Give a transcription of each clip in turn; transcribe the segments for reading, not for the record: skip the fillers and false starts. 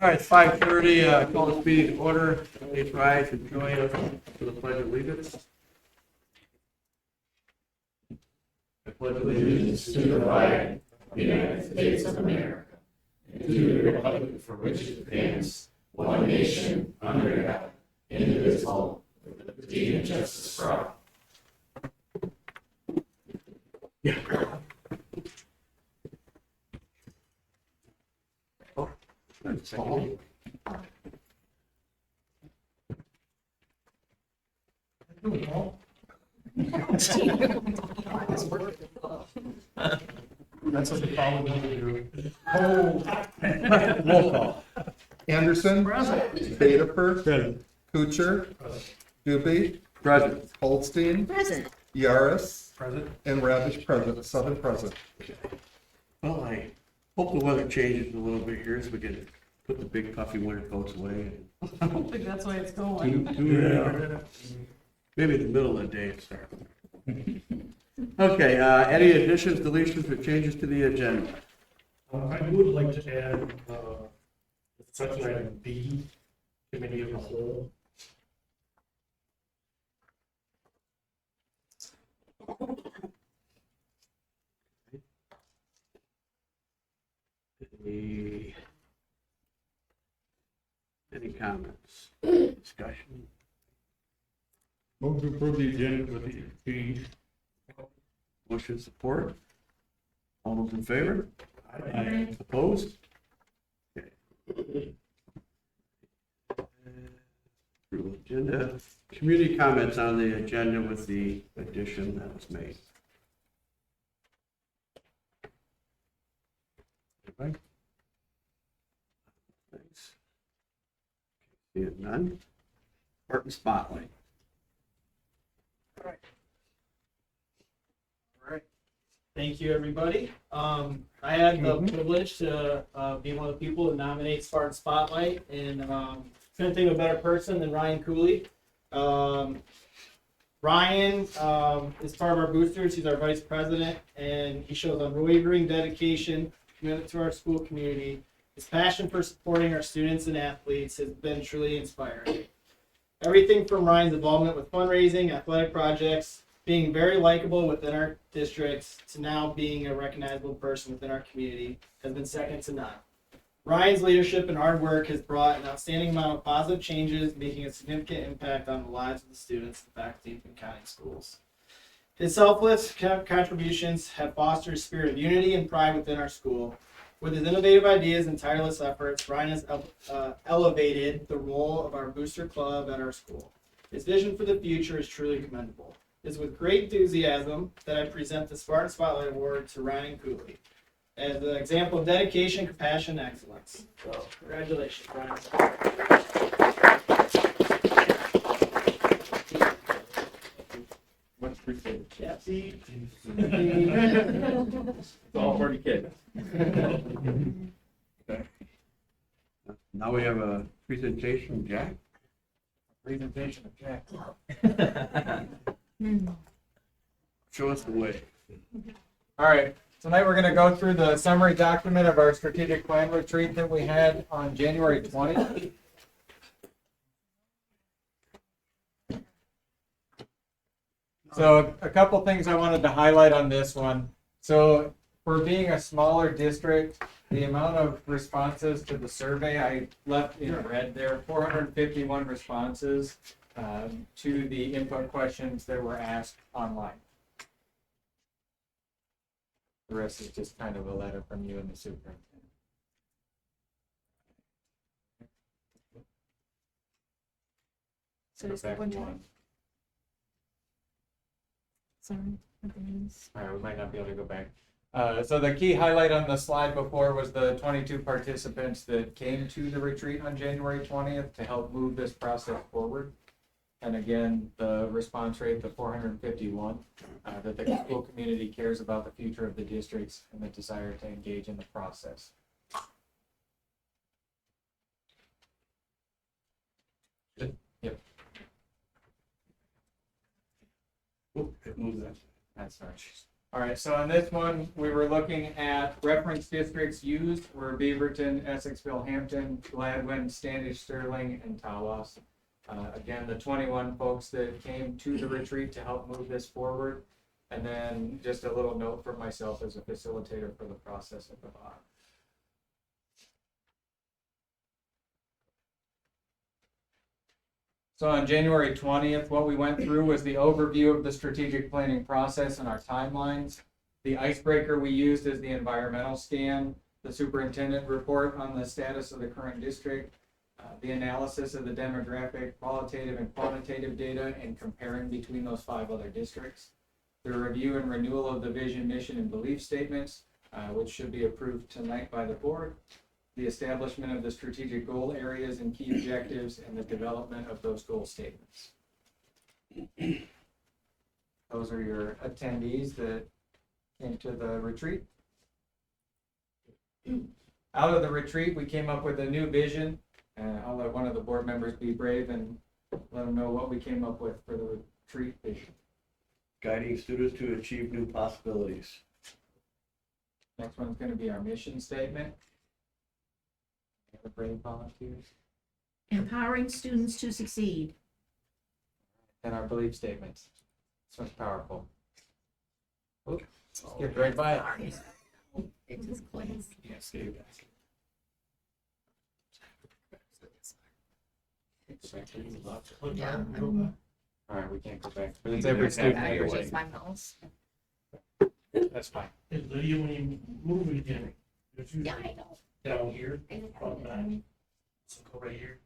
All right, it's 5:30. Call this meeting to order. Please rise and join us for the Pledge of Allegiance. I pledge Allegiance to the flag of the United States of America, and to the republic for which it stands, one nation, under God, indivisible, with liberty and justice for all. Yeah. Oh, that's all. That's what the problem is to do. Roll call. Anderson. Bedifer. Kuchar. Doobie. Present. Holstein. Present. Yaris. Present. And Ravish present. 7 present. Well, I hope the weather changes a little bit here so we can put the big puffy winter coats away. I don't think that's the way it's going. Maybe in the middle of the day it starts. Okay, any additions, deletions, or changes to the agenda? I would like to add, section item B, committee of the whole. Any comments, discussion? Move to approve the agenda with the change. Motion support? All those in favor? Aye. Opposed? Okay. Approval agenda. Community comments on the agenda with the addition that was made. Anybody? Thanks. Seeing none. Art and spotlight. All right. Thank you, everybody. I had the privilege to be one of the people to nominate Spartan Spotlight, and couldn't think of a better person than Ryan Cooley. Ryan is part of our boosters. He's our vice president, and he shows unwavering dedication, commitment to our school community. His passion for supporting our students and athletes has been truly inspiring. Everything from Ryan's involvement with fundraising, athletic projects, being very likable within our districts, to now being a recognizable person within our community has been second to none. Ryan's leadership and hard work has brought an outstanding amount of positive changes, making a significant impact on the lives of the students and faculty in Pinconning schools. His selfless contributions have fostered a spirit of unity and pride within our school. With his innovative ideas and tireless efforts, Ryan has elevated the role of our booster club at our school. His vision for the future is truly commendable. It is with great enthusiasm that I present the Spartan Spotlight Award to Ryan Cooley as an example of dedication, compassion, and excellence. So, congratulations, Ryan. Much appreciated. Yeah, see? It's all for the kids. Okay. Now we have a presentation from Jack. Presentation of Jack. Show us the way. All right, tonight we're going to go through the summary document of our strategic plan retreat that we had on January 20th. So a couple things I wanted to highlight on this one. So for being a smaller district, the amount of responses to the survey I left in red there, 451 responses to the input questions that were asked online. The rest is just kind of a letter from you and the superintendent. So Go is back that one one. time? Sorry. All right, we might not be able to go back. So the key highlight on the slide before was the 22 participants that came to the retreat on January 20th to help move this process forward. And again, the response rate, the 451, that the school community cares about the future of the districts and the desire to engage in the process. Yep. Oh, it moved that. That's right. All right, so on this one, we were looking at reference districts used were Beaverton, Essexville, Hampton, Gladwin, Standish, Sterling, and Tawas. Again, the 21 folks that came to the retreat to help move this forward. And then just a little note for myself as a facilitator for the process at the bottom. So on January 20th, what we went through was the overview of the strategic planning process and our timelines. The icebreaker we used is the environmental scan, the superintendent report on the status of the current district, the analysis of the demographic, qualitative and quantitative data, and comparing between those 5 other districts. The review and renewal of the vision, mission, and belief statements, which should be approved tonight by the board. The establishment of the strategic goal areas and key objectives, and the development of those goal statements. Those are your attendees that came to the retreat. Out of the retreat, we came up with a new vision. I'll let one of the board members be brave and let them know what we came up with for the retreat vision. Guiding students to achieve new possibilities. Next one's going to be our mission statement. The brave volunteers. Empowering students to succeed. And our belief statements. This one's powerful. Oops, skipped right by it. It just clicks. Yeah, stay back. Yeah. All right, we can't go back, but it's every student anyway. My mouse. That's fine. Hey, Lydia, when you move it again, if you Yeah, I know. down here, front back, so go right here.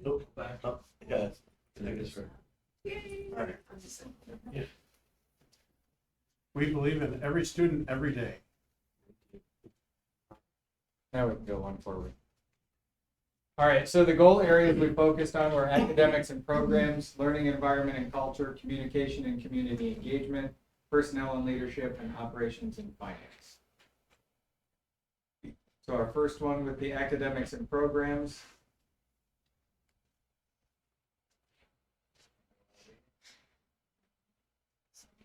Nope, back up. Yes. Take this for. Alright. Yeah. We believe in every student, every day. Now we can go one forward. All right, so the goal areas we focused on were academics and programs, learning environment and culture, communication and community engagement, personnel and leadership, and operations and finance. So our first one with the academics and programs.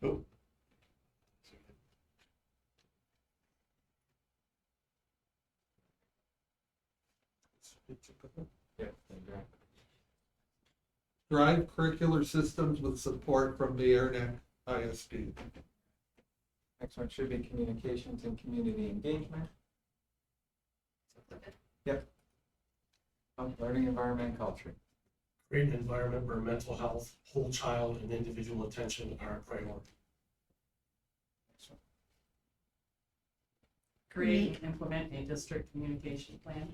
Oh. Yep, exactly. Drive curricular systems with support from the Airneck ISD. Next one should be communications and community engagement. Yep. Learning environment and culture. Create an environment where mental health, whole child, and individual attention are a priority. Create and implement a district communication plan.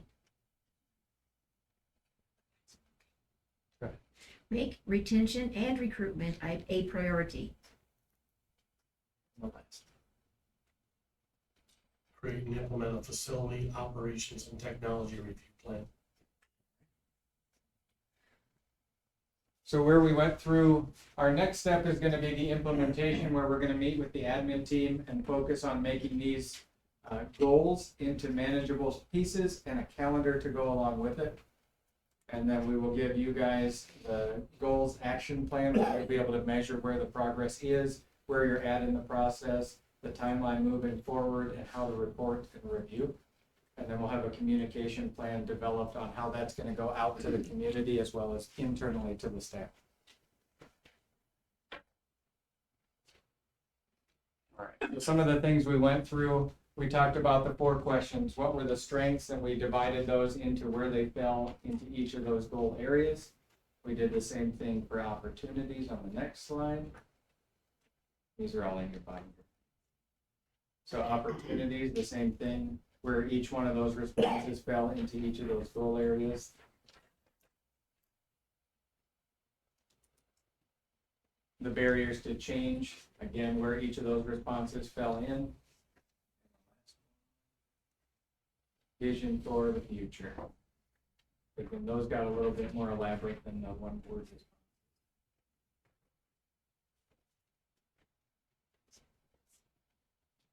Make retention and recruitment a priority. The last. Create and implement a facility, operations, and technology review plan. So where we went through, our next step is going to be the implementation, where we're going to meet with the admin team and focus on making these goals into manageable pieces and a calendar to go along with it. And then we will give you guys the goals action plan, where you'll be able to measure where the progress is, where you're at in the process, the timeline moving forward, and how to report and review. And then we'll have a communication plan developed on how that's going to go out to the community as well as internally to the staff. All right, so some of the things we went through, we talked about the 4 questions. What were the strengths? And we divided those into where they fell into each of those goal areas. We did the same thing for opportunities on the next slide. These are all in your binder. So opportunities, the same thing, where each one of those responses fell into each of those goal areas. The barriers to change, again, where each of those responses fell in. Vision for the future. But then those got a little bit more elaborate than the one word response.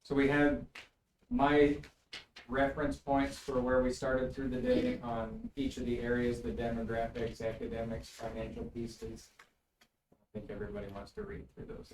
So we had my reference points for where we started through the day on each of the areas, the demographics, academics, financial pieces. I think everybody wants to read through those.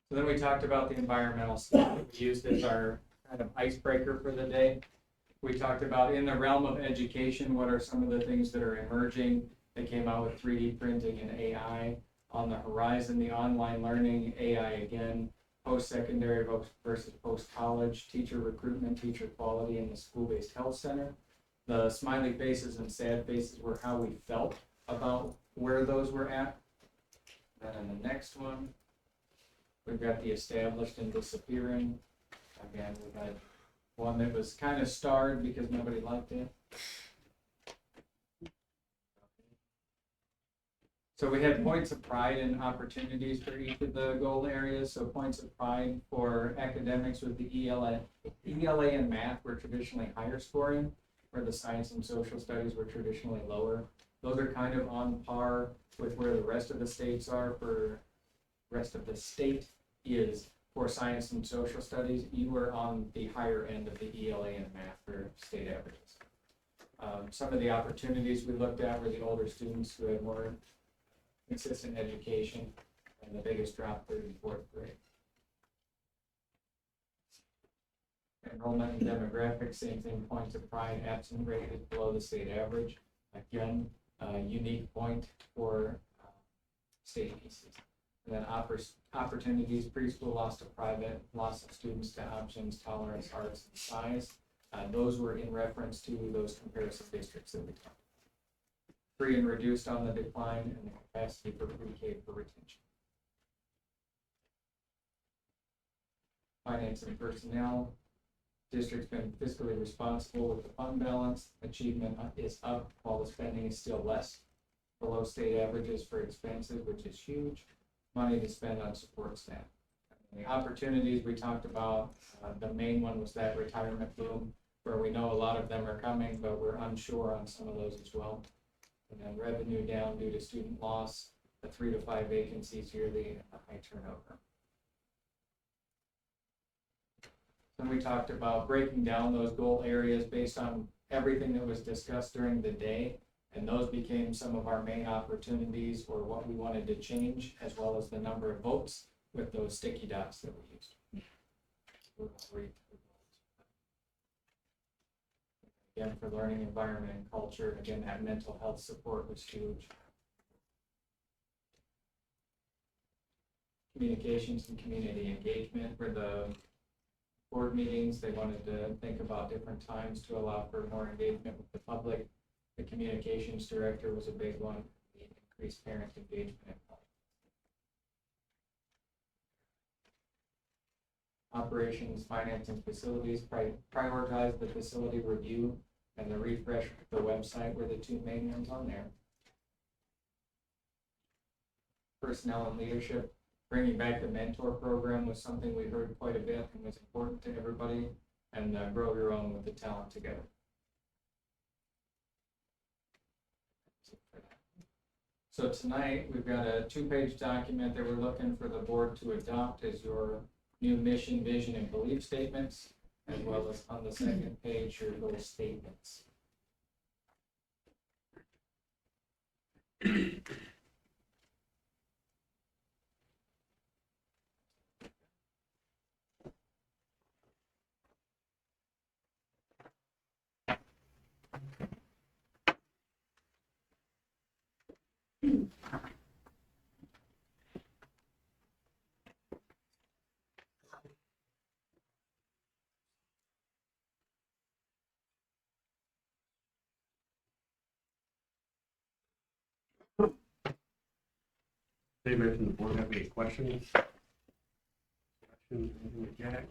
So then we talked about the environmental stuff that we used as our kind of icebreaker for the day. We talked about in the realm of education, what are some of the things that are emerging. They came out with 3D printing and AI. On the horizon, the online learning, AI again, post-secondary versus post-college, teacher recruitment, teacher quality, and the school-based health center. The smiley faces and sad faces were how we felt about where those were at. Then in the next one, we've got the established and disappearing. Again, we had one that was kind of starred because nobody liked it. So we had points of pride and opportunities for each of the goal areas. So points of pride for academics with the ELA and math were traditionally higher scoring, where the science and social studies were traditionally lower. Those are kind of on par with where the rest of the states are for rest of the state is for science and social studies. You were on the higher end of the ELA and math for state averages. Some of the opportunities we looked at were the older students who had more consistent education, and the biggest drop, 3rd and 4th grade. Enrollment and demographics, same thing, points of pride, absent rate is below the state average. Again, a unique point for state pieces. And then opportunities, preschool loss to private, loss of students to options, tolerance, arts, and size. Those were in reference to those comparison districts that we talked about. Free and reduced on the decline, and the capacity for pre-K for retention. Finance and personnel. District's been fiscally responsible with the fund balance. Achievement is up while the spending is still less. Below state averages for expenses, which is huge. Money to spend on support staff. And the opportunities we talked about, the main one was that retirement boom, where we know a lot of them are coming, but we're unsure on some of those as well. And then revenue down due to student loss, the 3 to 5 vacancies yearly, and the high turnover. Then we talked about breaking down those goal areas based on everything that was discussed during the day, and those became some of our main opportunities or what we wanted to change, as well as the number of votes with those sticky dots that we used. Again, for learning environment and culture, again, that mental health support was huge. Communications and community engagement for the board meetings. They wanted to think about different times to allow for more engagement with the public. The communications director was a big one, the increased parent engagement. Operations, finance, and facilities, prioritize the facility review and the refresh of the website were the two main ones on there. Personnel and leadership, bringing back the mentor program was something we heard quite a bit and was important to everybody, and grow your own with the talent together. So tonight, we've got a 2-page document that we're looking for the board to adopt as your new mission, vision, and belief statements, as well as on the second page, your goal statements. Anybody from the board have any questions? Anything with Jack?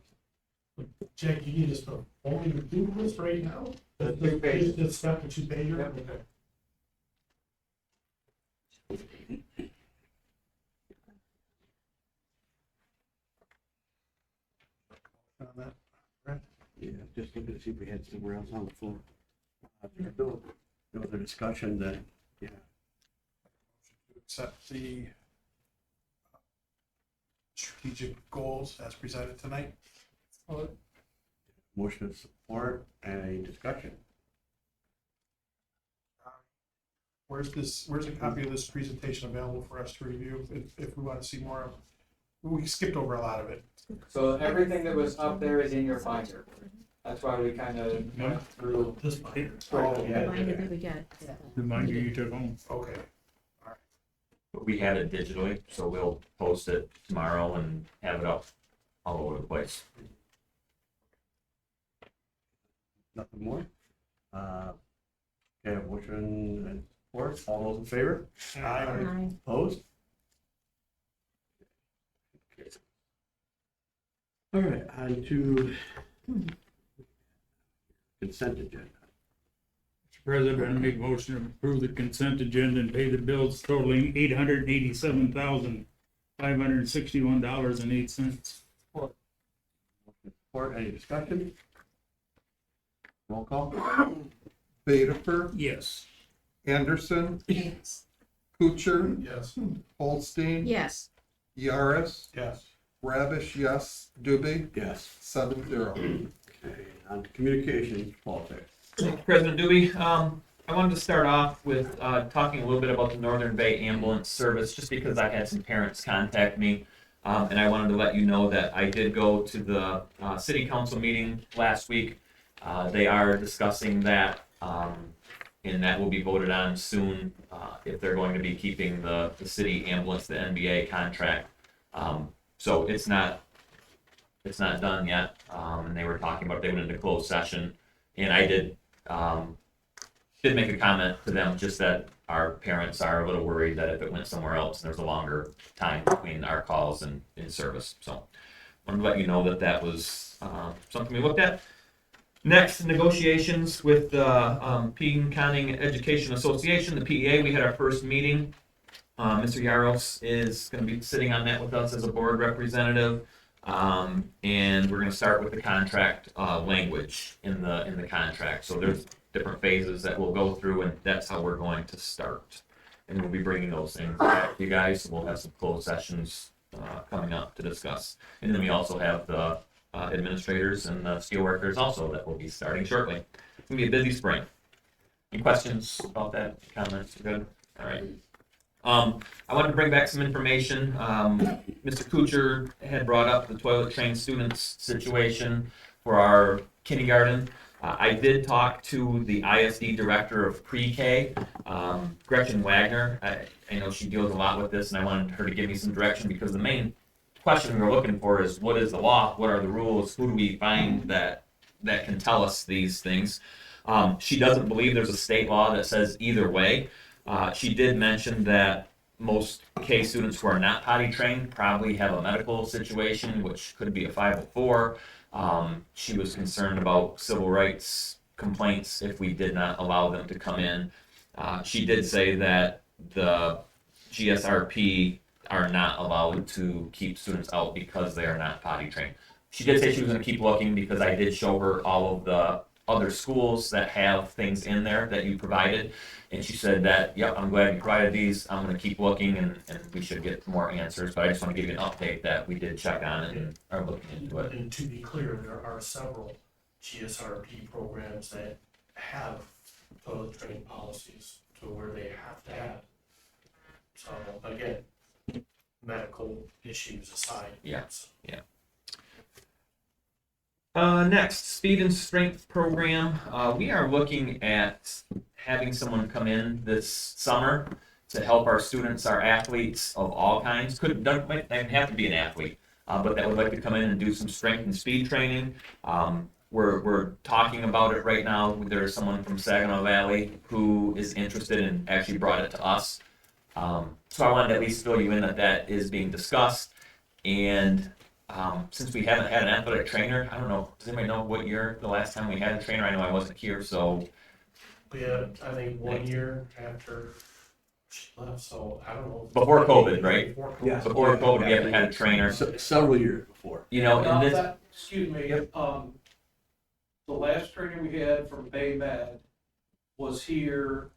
Jack, you need us to only do this right now? The 2 pages. Just step to 2 pager? Yep. Okay. On that, right? Yeah, just looking to see if we had somewhere else on the floor. No other discussion that, yeah. To accept the strategic goals as presented tonight. Motion of support and a discussion. Where's a copy of this presentation available for us to review if we want to see more of We skipped over a lot of it. So everything that was up there is in your binder. That's why we kind of went through. This binder. Oh, The yeah. binder that we got. The binder you took home. Okay. But we have it digitally, so we'll post it tomorrow and have it up all over the place. Nothing more? Okay, motion and support, all those in favor? Aye. Opposed? Okay. All right, on to consent agenda. Mr. President, I make a motion to approve the consent agenda and pay the bills totaling $887,561.08. Support, any discussion? Roll call? Bedifer, Yes. Anderson, Yes. Kucher, Yes. Holstein, Yes. Yaris, Yes. Rabish, yes, Doobie, Yes. 7-0. Okay, on to communications, politics. President Dewey, I wanted to start off with talking a little bit about the Northern Bay Ambulance Service, just because I had some parents contact me, and I wanted to let you know that I did go to the city council meeting last week. They are discussing that, and that will be voted on soon, if they're going to be keeping the city ambulance, the NBA contract. So it's not done yet, and they were talking about they went into closed session, and I did make a comment to them, just that our parents are a little worried that if it went somewhere else, there's a longer time between our calls and in service. So I wanted to let you know that that was something we looked at. Next, negotiations with the Pinconning Education Association, the PEA. We had our first meeting. Mr. Yaros is going to be sitting on that with us as a board representative. And we're going to start with the contract language in the contract. So there's different phases that we'll go through, and that's how we're going to start. And we'll be bringing those things back to you guys. We'll have some closed sessions coming up to discuss. And then we also have the administrators and the steelworkers also that will be starting shortly. It's going to be a busy spring. Any questions about that? Comments? Good? All right. I wanted to bring back some information. Mr. Kucher had brought up the toilet trained students situation for our kindergarten. I did talk to the ISD director of pre-K, Gretchen Wagner. I know she deals a lot with this, and I wanted her to give me some direction, because the main question we're looking for is, what is the law? What are the rules? Who do we find that can tell us these things? She doesn't believe there's a state law that says either way. She did mention that most K students who are not potty trained probably have a medical situation, which could be a 504. She was concerned about civil rights complaints if we did not allow them to come in. She did say that the GSRP are not allowed to keep students out because they are not potty trained. She did say she was going to keep looking, because I did show her all of the other schools that have things in there that you provided. And she said that, yep, I'm glad you provided these. I'm going to keep looking, and we should get more answers. But I just want to give you an update that we did check on it and are looking into it. And to be clear, there are several GSRP programs that have toilet training policies to where they have to have. So again, medical issues aside. Yes. Next, speed and strength program. We are looking at having someone come in this summer to help our students, our athletes of all kinds. Might have to be an athlete, but that would like to come in and do some strength and speed training. We're talking about it right now. There's someone from Saginaw Valley who is interested and actually brought it to us. So I wanted to at least fill you in that is being discussed. And since we haven't had an athletic trainer, I don't know, does anybody know what year the last time we had a trainer? I know I wasn't here, so. We had, I think, 1 year after she left, so I don't know. Before COVID, right? Before COVID. Yes. Before COVID, we haven't had a trainer. Several years before. You know, Now, and this, that- excuse me, the last trainer we had from Bay Med was here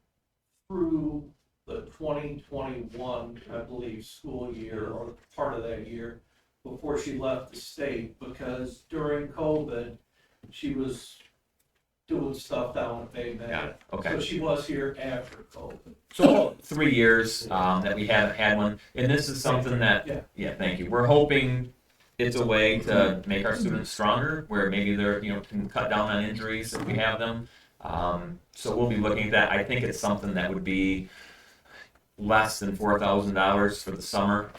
through the 2021, I believe, school year, or part of that year, before she left the state, because during COVID, she was doing stuff down at Bay Med. Yeah, okay. So she was here after COVID. So 3 years that we haven't had one, and this is something that, Yeah. yeah, thank you. We're hoping it's a way to make our students stronger, where maybe they're, can cut down on injuries if we have them. So we'll be looking at that. I think it's something that would be less than $4,000 for the summer.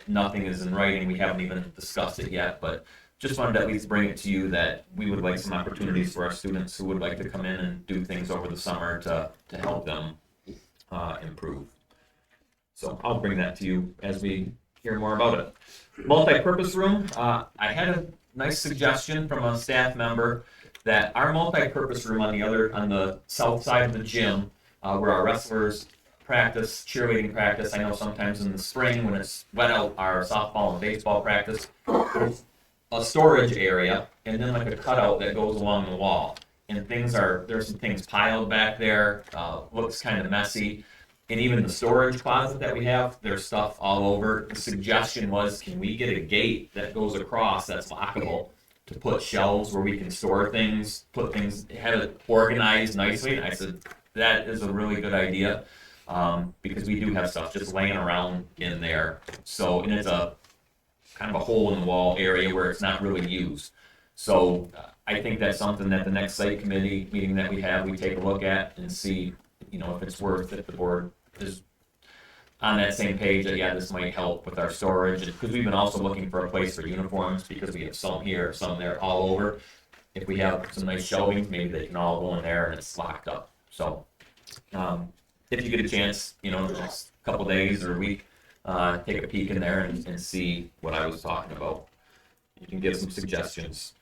Nothing is in writing. We haven't even discussed it yet, but just wanted to at least bring it to you that we would like some opportunities for our students who would like to come in and do things over the summer to help them improve. So I'll bring that to you as we hear more about it. Multi-purpose room. I had a nice suggestion from a staff member that our multi-purpose room on the south side of the gym, where our wrestlers practice, cheerleading practice. I know sometimes in the spring when it's wet out, our softball and baseball practice, there's a storage area and then like a cutout that goes along the wall. And there's some things piled back there, looks kind of messy. And even the storage closet that we have, there's stuff all over. The suggestion was, can we get a gate that goes across that's lockable to put shelves where we can store things, have it organized nicely? And I said, that is a really good idea, because we do have stuff just laying around in there. So, and it's a kind of a hole in the wall area where it's not really used. So I think that's something that the next site committee meeting that we have, we take a look at and see, if it's worth it. The board is on that same page that, yeah, this might help with our storage. Because we've been also looking for a place for uniforms, because we have some here, some there, all over. If we have some nice shelving, maybe they can all go in there and it's locked up. So if you get a chance, in the next couple days or a week, take a peek in there and see what I was talking about. You can give some suggestions.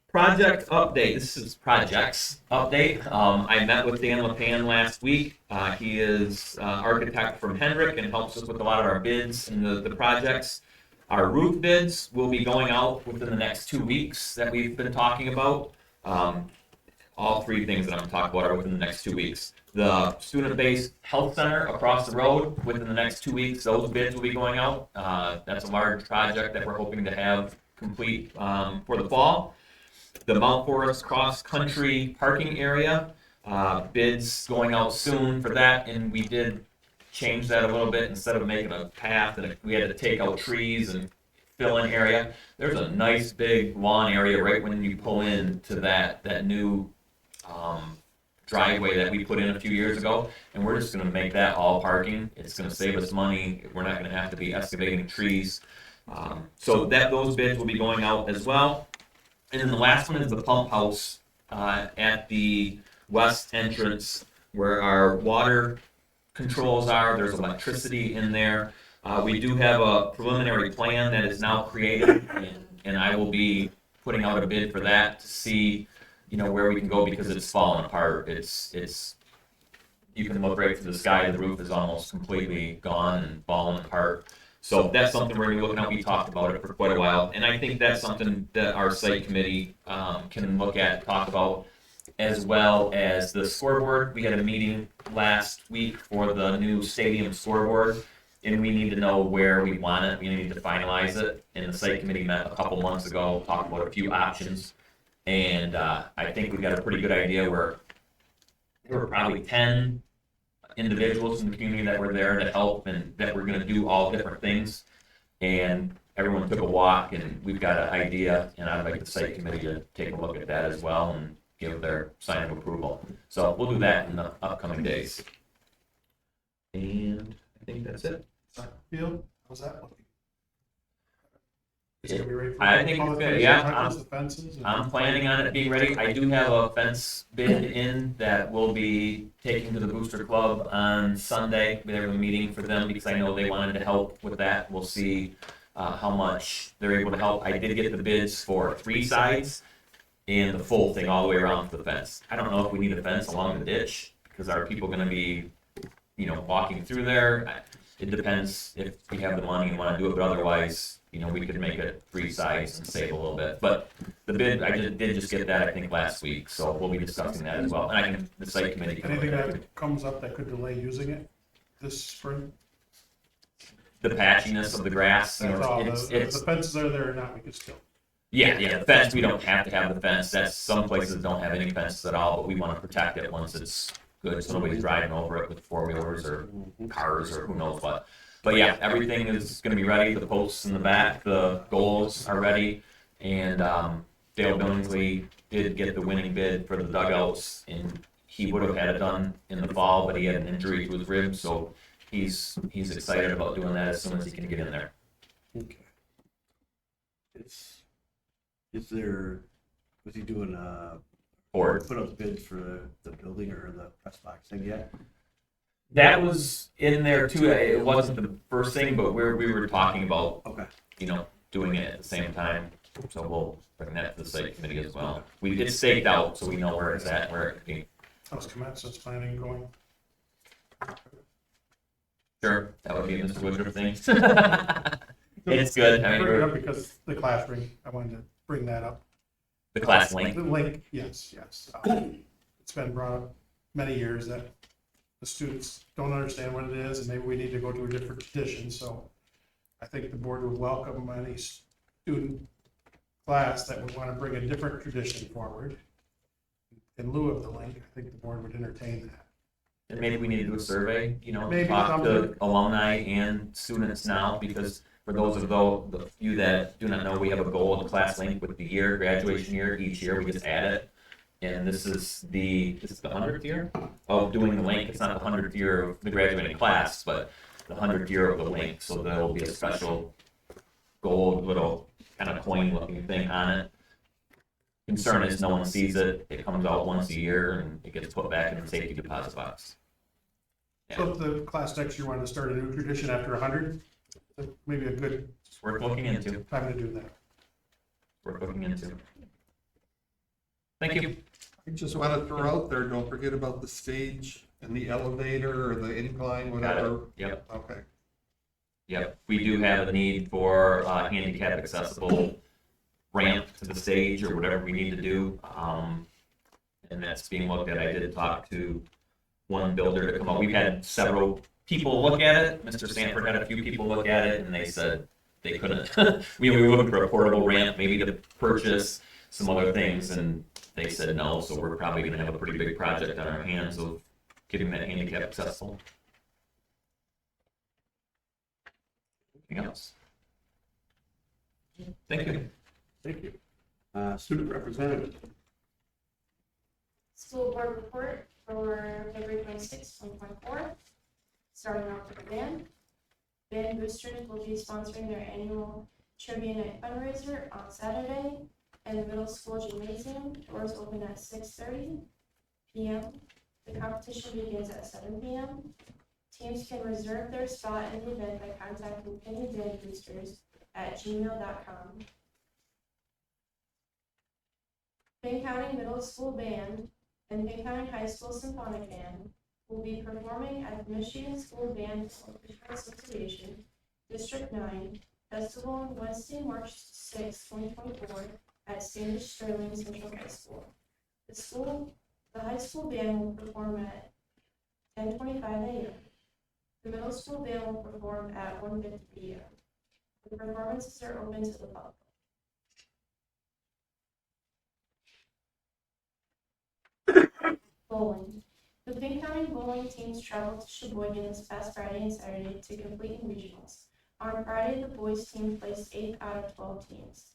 Project update. This is projects update. I met with Dan LePan last week. He is architect from Hendrick and helps us with a lot of our bids and the projects. Our roof bids will be going out within the next 2 weeks that we've been talking about. All three things that I'm talking about are within the next 2 weeks. The student-based health center across the road, within the next 2 weeks, those bids will be going out. That's a large project that we're hoping to have complete for the fall. The Mount Forest cross-country parking area, bids going out soon for that, and we did change that a little bit. Instead of making a path, and we had to take out trees and fill in area. There's a nice big lawn area right when you pull into that new driveway that we put in a few years ago, and we're just going to make that all parking. It's going to save us money. We're not going to have to be excavating trees. So those bids will be going out as well. And then the last one is the pump house at the west entrance where our water controls are. There's electricity in there. We do have a preliminary plan that is now created, and I will be putting out a bid for that to see, where we can go, because it's falling apart. It's you can look right through the sky. The roof is almost completely gone and falling apart. So that's something we're going to be looking at. We talked about it for quite a while, and I think that's something that our site committee can look at, talk about, as well as the scoreboard. We had a meeting last week for the new stadium scoreboard, and we need to know where we want it. We need to finalize it. And the site committee met a couple months ago, talked about a few options, and I think we got a pretty good idea where there were probably 10 individuals in the community that were there to help, and that we're going to do all different things. And everyone took a walk, and we've got an idea, and I'd like the site committee to take a look at that as well and give their sign of approval. So we'll do that in the upcoming days. And I think that's it. Field, how's that looking? It's gonna be ready for I think it's good. Yeah, the fences. I'm planning on it being ready. I do have a fence bid in that we'll be taking to the Booster Club on Sunday. We have a meeting for them because I know they wanted to help with that. We'll see how much they're able to help. I did get the bids for 3 sides and the full thing all the way around to the fence. I don't know if we need a fence along the ditch, because are people going to be, walking through there? It depends if we have the money and want to do it, but otherwise, we could make it 3 sides and save a little bit. But the bid, I did just get that, I think, last week, so we'll be discussing that as well. And the site committee can Anything look at it. that comes up that could delay using it this spring? The patchiness of the grass, That's all. it's If the fences are there or not, we could still. Yeah, the fence, we don't have to have the fence. That's, some places don't have any fences at all, but we want to protect it once it's good, so nobody's driving over it with four-wheelers or cars or who knows what. But yeah, everything is gonna be ready, the posts in the back, the goals are ready, and, Dale Billingsley did get the winning bid for the dugouts, and he would have had it done in the fall, but he had an injury to his ribs, so he's excited about doing that as soon as he can get in there. Okay. Is there, was he doing, Or put up bids for the building or the press box thing yet? that was in there too. It wasn't the first thing, but we were talking about, Okay. doing it at the same time. So we'll bring that to the site committee as well. It's staked out, so we know where it's at, where it could be. How's commencement planning going? Sure, that would be a Mr. Woodruff thing. It's good. I Bring it mean, up because the class ring, I wanted to bring that up. the class link. The link, yes. It's been brought up many years that the students don't understand what it is, and maybe we need to go to a different tradition, so I think the board would welcome any student class that would want to bring a different tradition forward. In lieu of the link, I think the board would entertain that. And maybe we need to do a survey, Maybe talk to something. alumni and students now, because for those of the few that do not know, we have a goal in class link with the year, graduation year, each year we just add it. And this is the 100th year of doing the link. It's not the 100th year of the graduating class, but the 100th year of the link. So there will be a special gold little kind of coin looking thing on it. Concern is no one sees it. It comes out once a year and it gets put back in the safety deposit box. So if the class next year wanted to start a new tradition after 100, maybe a good It's worth looking into. time to do that. Worth looking into. Thank you. I just want to throw out there, don't forget about the stage and the elevator or the incline, whatever. Yep. Okay. Yep, we do have a need for handicap accessible ramp to the stage or whatever we need to do. And that's being looked at. I did talk to one builder to come up. We've had several people look at it. Mr. Sanford had a few people look at it and they said they couldn't. We were looking for a portable ramp, maybe to purchase some other things, and they said no. So we're probably gonna have a pretty big project on our hands of getting that handicap accessible. Anything else? Thank you. Thank you. Student representative. School board report for February 26, 2024. Starting off with the band. Band boosters will be sponsoring their annual trivia night fundraiser on Saturday in the middle school gymnasium. Doors open at 6:30 p.m. The competition begins at 7 p.m. Teams can reserve their spot in the event by contacting pinconning@gmail.com. Pinconning Middle School Band and Pinconning High School Symphonic Band will be performing at the Michigan School Band Association, District 9, Festival on Wednesday, March 6, 2024, at Standish Sterling Central High School. The high school band will perform at 10:25 a.m. The middle school band will perform at 1:50 p.m. The performances are open to the public. Bowling. The Pinconning bowling teams traveled to Sheboygan this past Friday and Saturday to complete in regionals. On Friday, the boys team placed 8th out of 12 teams.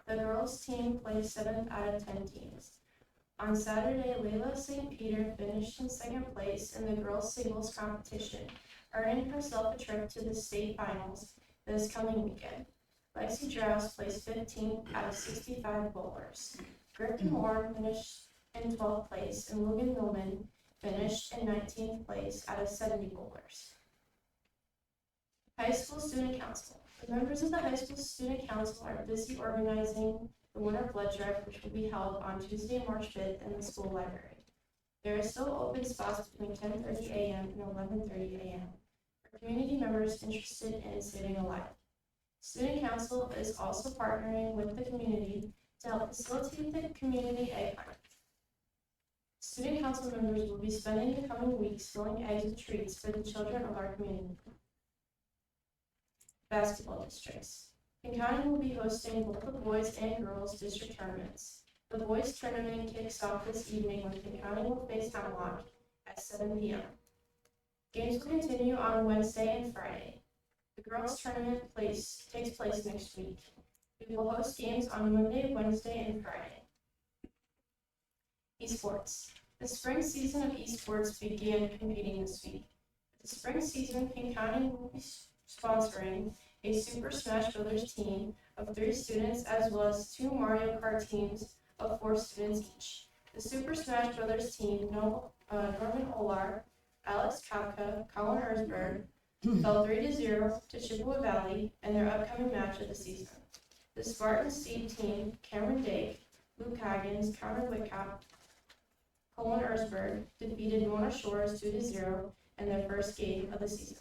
The girls team placed 7th out of 10 teams. On Saturday, Layla St. Peter finished in second place in the girls singles competition, earning herself a trip to the state finals this coming weekend. Lexi Drowse placed 15th out of 65 bowlers. Griffin Moore finished in 12th place, and Logan Millman finished in 19th place out of 70 bowlers. High School Student Council. The members of the High School Student Council are busy organizing the Winter Blood Drive, which will be held on Tuesday, March 5th in the school library. There are still open spots between 10:30 a.m. and 11:30 a.m. for community members interested in saving a life. Student Council is also partnering with the community to help facilitate the community egg hunt. Student Council members will be spending the coming weeks filling eggs with treats for the children of our community. Basketball districts. Pinconning will be hosting both the boys and girls district tournaments. The boys tournament kicks off this evening when Pinconning will face Hemlock at 7 p.m. Games will continue on Wednesday and Friday. The girls tournament takes place next week. We will host games on Monday, Wednesday, and Friday. Esports. The spring season of esports began competing this week. The spring season, Pinconning will be sponsoring a Super Smash Bros. Team of 3 students as well as 2 Mario Kart teams of 4 students each. The Super Smash Bros. Team, Norman Olar, Alex Kapka, Colin Erzberg, fell 3-0 to Chippewa Valley in their upcoming match of the season. The Spartan Seed Team, Cameron Dake, Luke Haggins, Connor Whitcop, Colin Erzberg, defeated Mona Shores 2-0 in their first game of the season.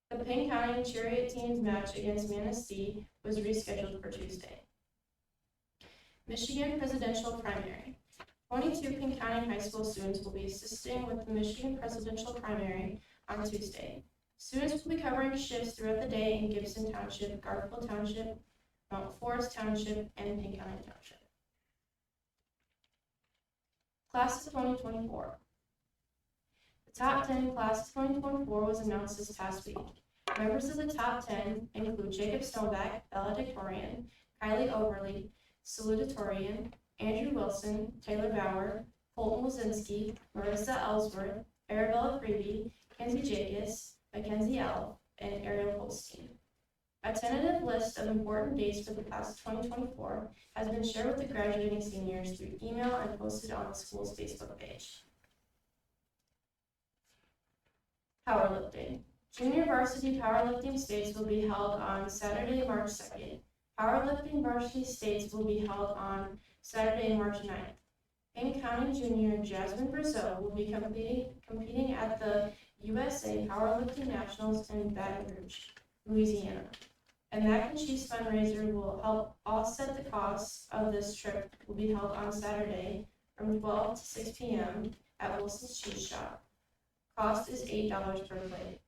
The Pinconning Chariot Team's match against Manistee was rescheduled for Tuesday. Michigan Presidential Primary. 22 Pinconning High School students will be assisting with the Michigan Presidential Primary on Tuesday. Students will be covering shifts throughout the day in Gibson Township, Garfield Township, Mount Forest Township, and Pinconning Township. Class of 2024. The top 10 class of 2024 was announced this past week. Members of the top 10 include Jacob Stoneback, valedictorian, Kylie Overly, salutatorian, Andrew Wilson, Taylor Bauer, Colton Wazinski, Marissa Ellsworth, Arabella Freeby, Kenzie Jacobs, Mackenzie Elf, and Ariel Holstein. A tentative list of important dates for the class of 2024 has been shared with the graduating seniors through email and posted on the school's Facebook page. Powerlifting. Junior varsity powerlifting states will be held on Saturday, March 2nd. Powerlifting varsity states will be held on Saturday, March 9th. Pinconning junior Jasmine Brazeau will be competing at the USA Powerlifting Nationals in Baton Rouge, Louisiana. A mac and cheese fundraiser will help offset the costs of this trip. Will be held on Saturday from 12 to 6 p.m. at Wilson's Cheese Shop. Cost is $8 per plate.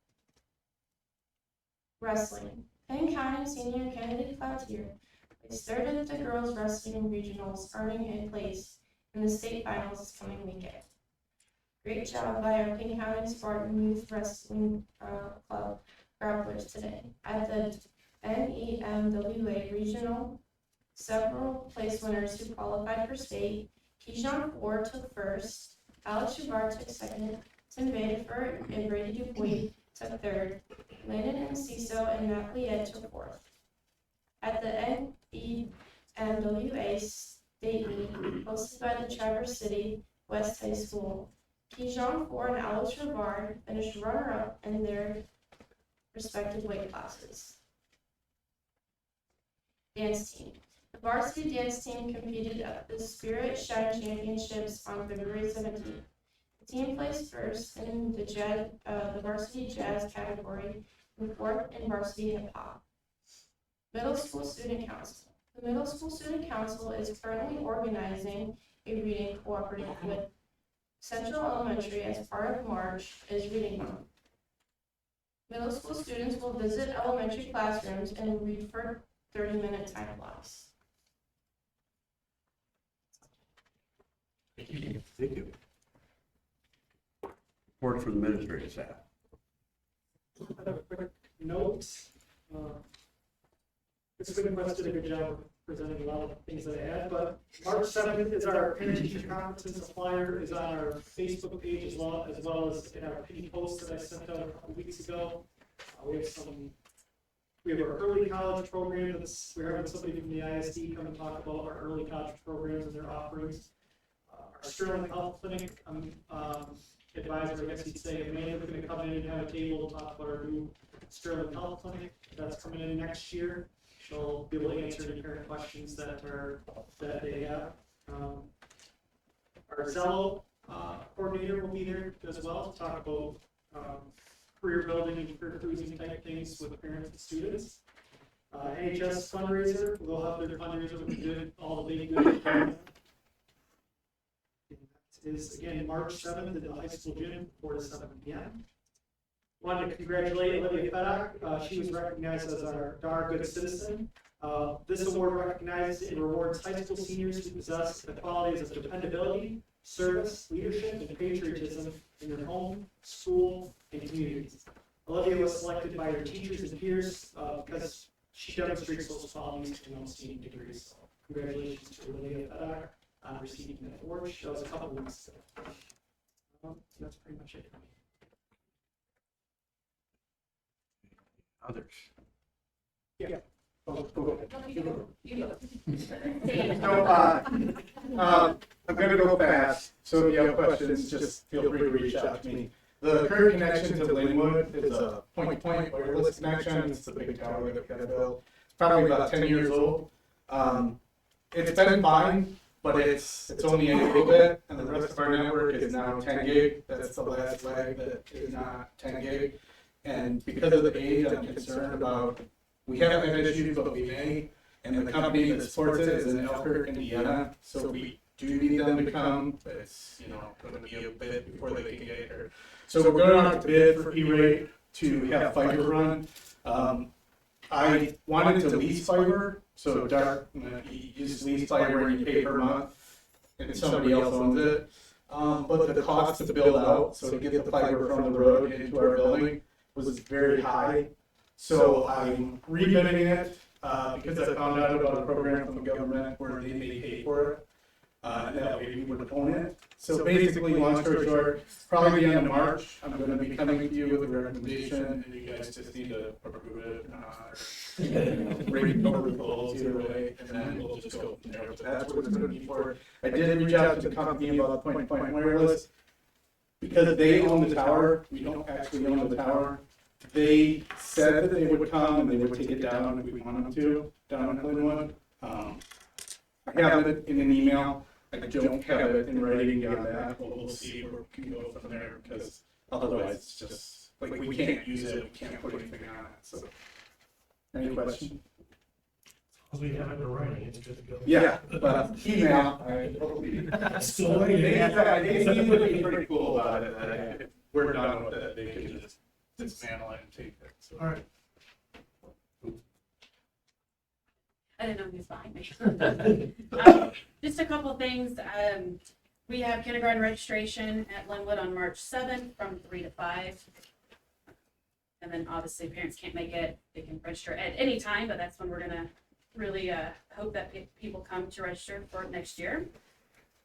Wrestling. Pinconning senior Kennedy Cloutier placed third at the girls wrestling regionals, earning a place in the state finals this coming weekend. Great job by our Pinconning Spartan Youth Wrestling Club grapplers today. At the NEMWA regional, several place winners who qualified for state. Keyshawn Ford took first, Alex Shubar took second, Tim Vanderford and Brady Dupuy took third, Landon Enciso and Matt Liette took fourth. At the NEMWA state meet hosted by the Traverse City West High School, Keyshawn Ford and Alex Shubar finished runner-up in their respective weight classes. Dance team. The varsity dance team competed at the Spirit Shine Championships on February 17th. The team placed first in the varsity jazz category and fourth in varsity hip hop. Middle School Student Council. The Middle School Student Council is currently organizing a reading cooperative with Central Elementary as part of March is Reading Month. Middle school students will visit elementary classrooms and read for 30-minute time blocks. Thank you. Report from the administrative staff. I have a quick note. It's been requested a good job presenting a lot of things that I had, but March 7th is our parent-teacher conference, and the flyer is on our Facebook page as well as in our pin post that I sent out a couple weeks ago. We have our early college program. We're having somebody from the ISD come and talk about our early college programs and their offerings. Our Sterling Health Clinic advisor, I guess you'd say, Amanda's going to come in and have a table to talk about our new Sterling Health Clinic that's coming in next year. She'll be able to answer any current questions that they have. Our Zello coordinator will be there as well to talk about career building and career cruising type things with parents and students. NHS fundraiser, we'll have their fundraiser with all the big good. It is again March 7th at the high school gym, 4 to 7 p.m. Wanted to congratulate Olivia Fedock. She was recognized as our DAR Good Citizen. This award recognizes and rewards high school seniors who possess the qualities of dependability, service, leadership, and patriotism in their home, school, and communities. Olivia was selected by her teachers and peers because she demonstrates those qualities to an esteemed degree. So congratulations to Olivia Fedock on receiving that award. That was a couple of weeks ago. That's pretty much it. Others. Yeah. So, I'm gonna go fast, so if you have questions, just feel free to reach out to me. The current connection to Linwood is a point-to-point wireless connection. It's a big tower that we gotta build. It's probably about 10 years old. It's been fine, but it's only a little bit, and the rest of our network is now 10 gig. That's the last leg that is not 10 gig. And because of the age, I'm concerned about, we haven't had issues, but we may. And the company that supports it is in Elkhart, Indiana. So we do need them to come. It's, going to be a bit before they can get here. So we're going out to bid for E-rate to have fiber run. I wanted to lease fiber. So dark, you just lease fiber and you pay per month, and somebody else owns it. But the cost to build out, so to get the fiber from the road into our building, was very high. So I'm rebidding it because I found out about a program from the government where they may pay for it. And that way we would own it. So basically, long story short, probably the end of March, I'm going to be coming to you with a recommendation, and you guys just need to approve it. Bring over the goals either way, and then we'll just go from there. But that's what it's going to be for. I did reach out to the company about point-to-point wireless. Because they own the tower, we don't actually own the tower. They said that they would come and they would take it down if we wanted them to, down in Linwood. I have it in an email. I don't have it in writing beyond that, but we'll see where we can go from there, because otherwise it's just, like, we can't use it, we can't put anything on it, so. Any questions? As we have it in writing, it's good to go. Yeah, but email, Still waiting. they seem to be pretty cool about it, that if we're done with it, they can just dismantle it and take it, so. All right. I didn't know he was behind me. Just a couple things. We have kindergarten registration at Linwood on March 7th from 3 to 5. And then obviously parents can't make it. They can register at any time, but that's when we're gonna really hope that people come to register for next year.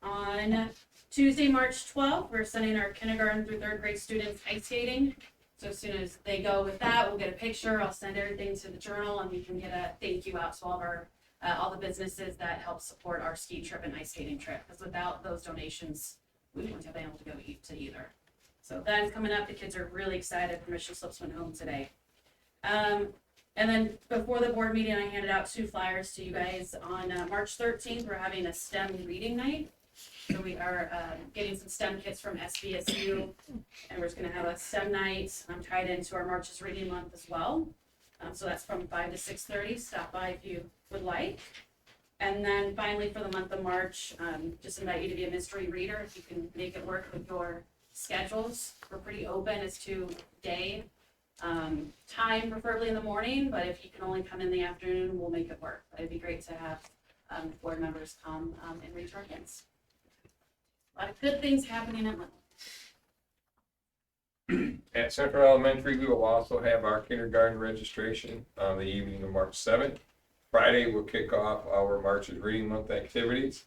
On Tuesday, March 12th, we're sending our kindergarten through 3rd grade students ice skating. So as soon as they go with that, we'll get a picture. I'll send everything to the journal, and we can get a thank you out to all the businesses that help support our ski trip and ice skating trip. Because without those donations, we wouldn't have been able to go to either. So that's coming up. The kids are really excited. Permission slips went home today. And then before the board meeting, I handed out 2 flyers to you guys. On March 13th, we're having a STEM reading night. So we are getting some STEM kits from SBSU, and we're just going to have a STEM night tied into our March's Reading Month as well. So that's from 5 to 6:30. Stop by if you would like. And then finally for the month of March, just invite you to be a mystery reader if you can make it work with your schedules. We're pretty open as to day, time, preferably in the morning, but if you can only come in the afternoon, we'll make it work. But it'd be great to have board members come and read our hints. A lot of good things happening at Linwood. At Central Elementary, we will also have our kindergarten registration on the evening of March 7th. Friday, we'll kick off our March's Reading Month activities.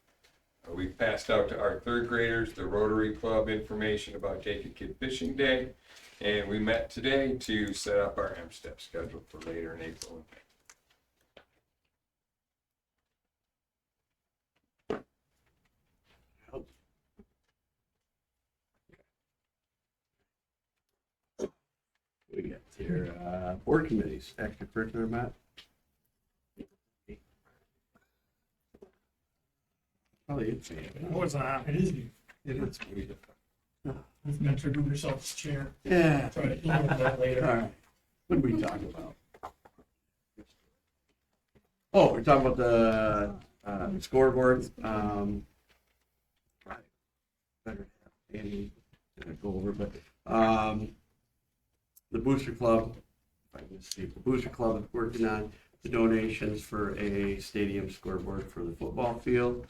We passed out to our 3rd graders the Rotary Club information about Take a Kid Fishing Day. And we met today to set up our M-STEP schedule for later in April. We got here, board committees, extracurricular, Matt? Probably it's me. No, it's not. It is you. It is me. You've mentored yourself as chair. Yeah. Try to deal with that later. All right. What did we talk about? Oh, we're talking about the scoreboard. Better have Andy go over, but the Booster Club, if I can see, the Booster Club is working on the donations for a stadium scoreboard for the football field.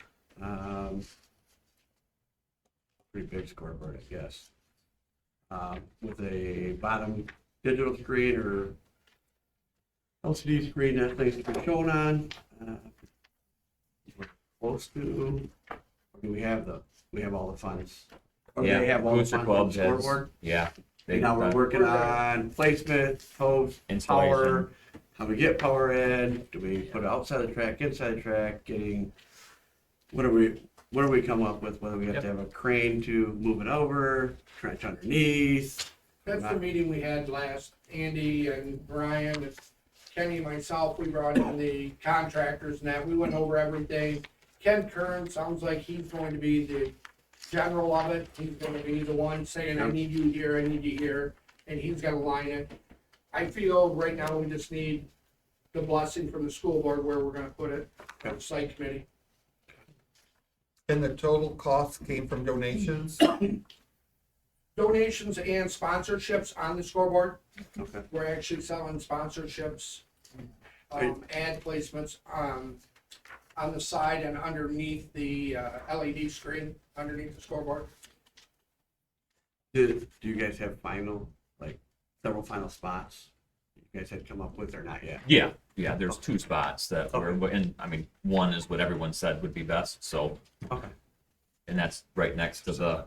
Pretty big scoreboard, I guess. With a bottom digital screen or LCD screen that things can be shown on. We're close to, we have all the funds. Or Yeah, they have all the Booster funds on Club the has, scoreboard. yeah. And now we're working on placement, post, power, how we get power in, do we put it outside the track, inside the track, what do we come up with, whether we have to have a crane to move it over, trench underneath. That's the meeting we had last. Andy and Brian, and Kenny and myself, we brought in the contractors and that. We went over everything. Ken Kern sounds like he's going to be the general of it. He's gonna be the one saying, I need you here, I need you here, and he's gonna line it. I feel right now we just need the blessing from the school board where we're gonna put it, the site committee. And the total cost came from donations? Donations and sponsorships on the scoreboard. Okay. We're actually selling sponsorships, ad placements, on the side and underneath the, LED screen, underneath the scoreboard. Do you guys have several final spots you guys had come up with or not yet? Yeah, there's 2 spots that were, and I mean, one is what everyone said would be best, so. Okay. And that's right next to the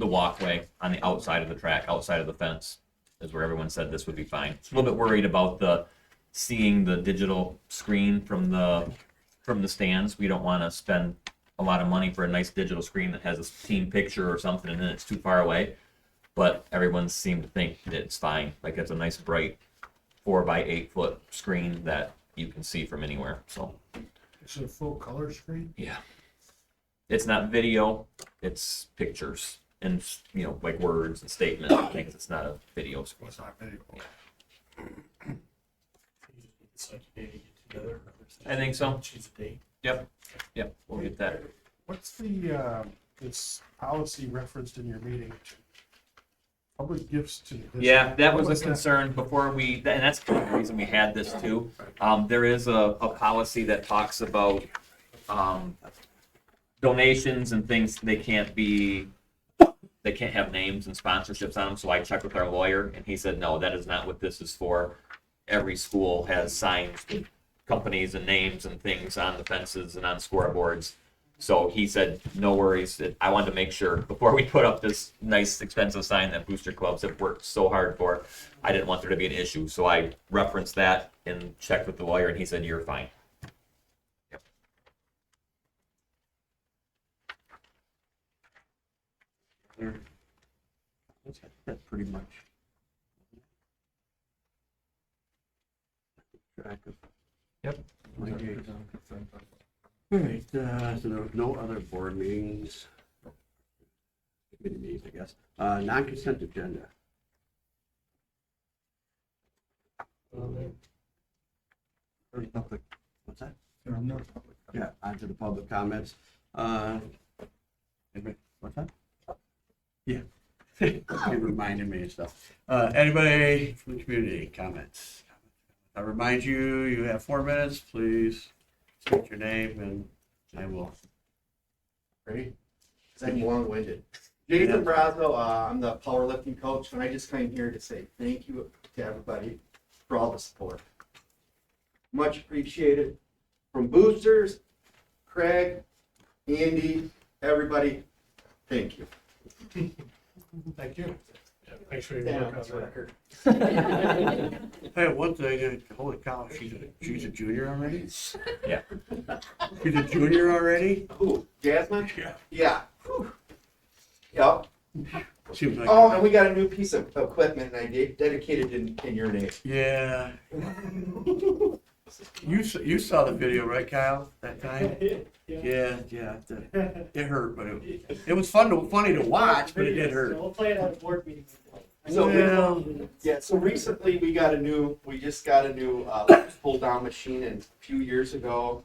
walkway on the outside of the track, outside of the fence, is where everyone said this would be fine. A little bit worried about seeing the digital screen from the stands. We don't want to spend a lot of money for a nice digital screen that has a team picture or something and then it's too far away. But everyone seemed to think that it's fine. Like it's a nice bright 4 by 8 foot screen that you can see from anywhere. So It's a full color screen? yeah, it's not video, it's pictures and like words and statements and things. It's not a video screen. It's not video. Yeah. It's like maybe get together. I think so. Choose a date. Yep, we'll get that. What's the, this policy referenced in your meeting? Public gifts to. Yeah, that was a concern before and that's kind of the reason we had this too. There is a policy that talks about donations and things. They can't have names and sponsorships on them. So I checked with our lawyer and he said, no, that is not what this is for. Every school has signs with companies and names and things on the fences and on scoreboards. So he said, no worries. I wanted to make sure before we put up this nice expensive sign that booster clubs have worked so hard for, I didn't want there to be an issue. So I referenced that and checked with the lawyer and he said, you're fine. Yep. That's pretty much. Yep. All right, so there was no other board meetings. Committee meetings, I guess. Non-consent agenda. What's that? Yeah, onto the public comments. What's that? Yeah. It reminded me of stuff. Anybody from the community, comments? I remind you, you have 4 minutes, please state your name and I will. Ready? I'm long-winded. Jason Brazo, I'm the powerlifting coach, and I just came here to say thank you to everybody for all the support. Much appreciated. From boosters, Craig, Andy, everybody, thank you. Thank you. Yeah, thanks for your Stand work on on this that. record. Hey, one thing, holy cow, she's a junior already? Yeah. She's a junior already? Who, Jasmine? Yeah. Yeah. Whew. Yep. Seems like. Oh, and we got a new piece of equipment, and I dedicated in your name. Yeah. You saw the video, right, Kyle, that time? Yeah. It hurt, but it was funny to watch, but it did hurt. We'll play it at a board meeting. So recently we just got a new pull down machine, and a few years ago,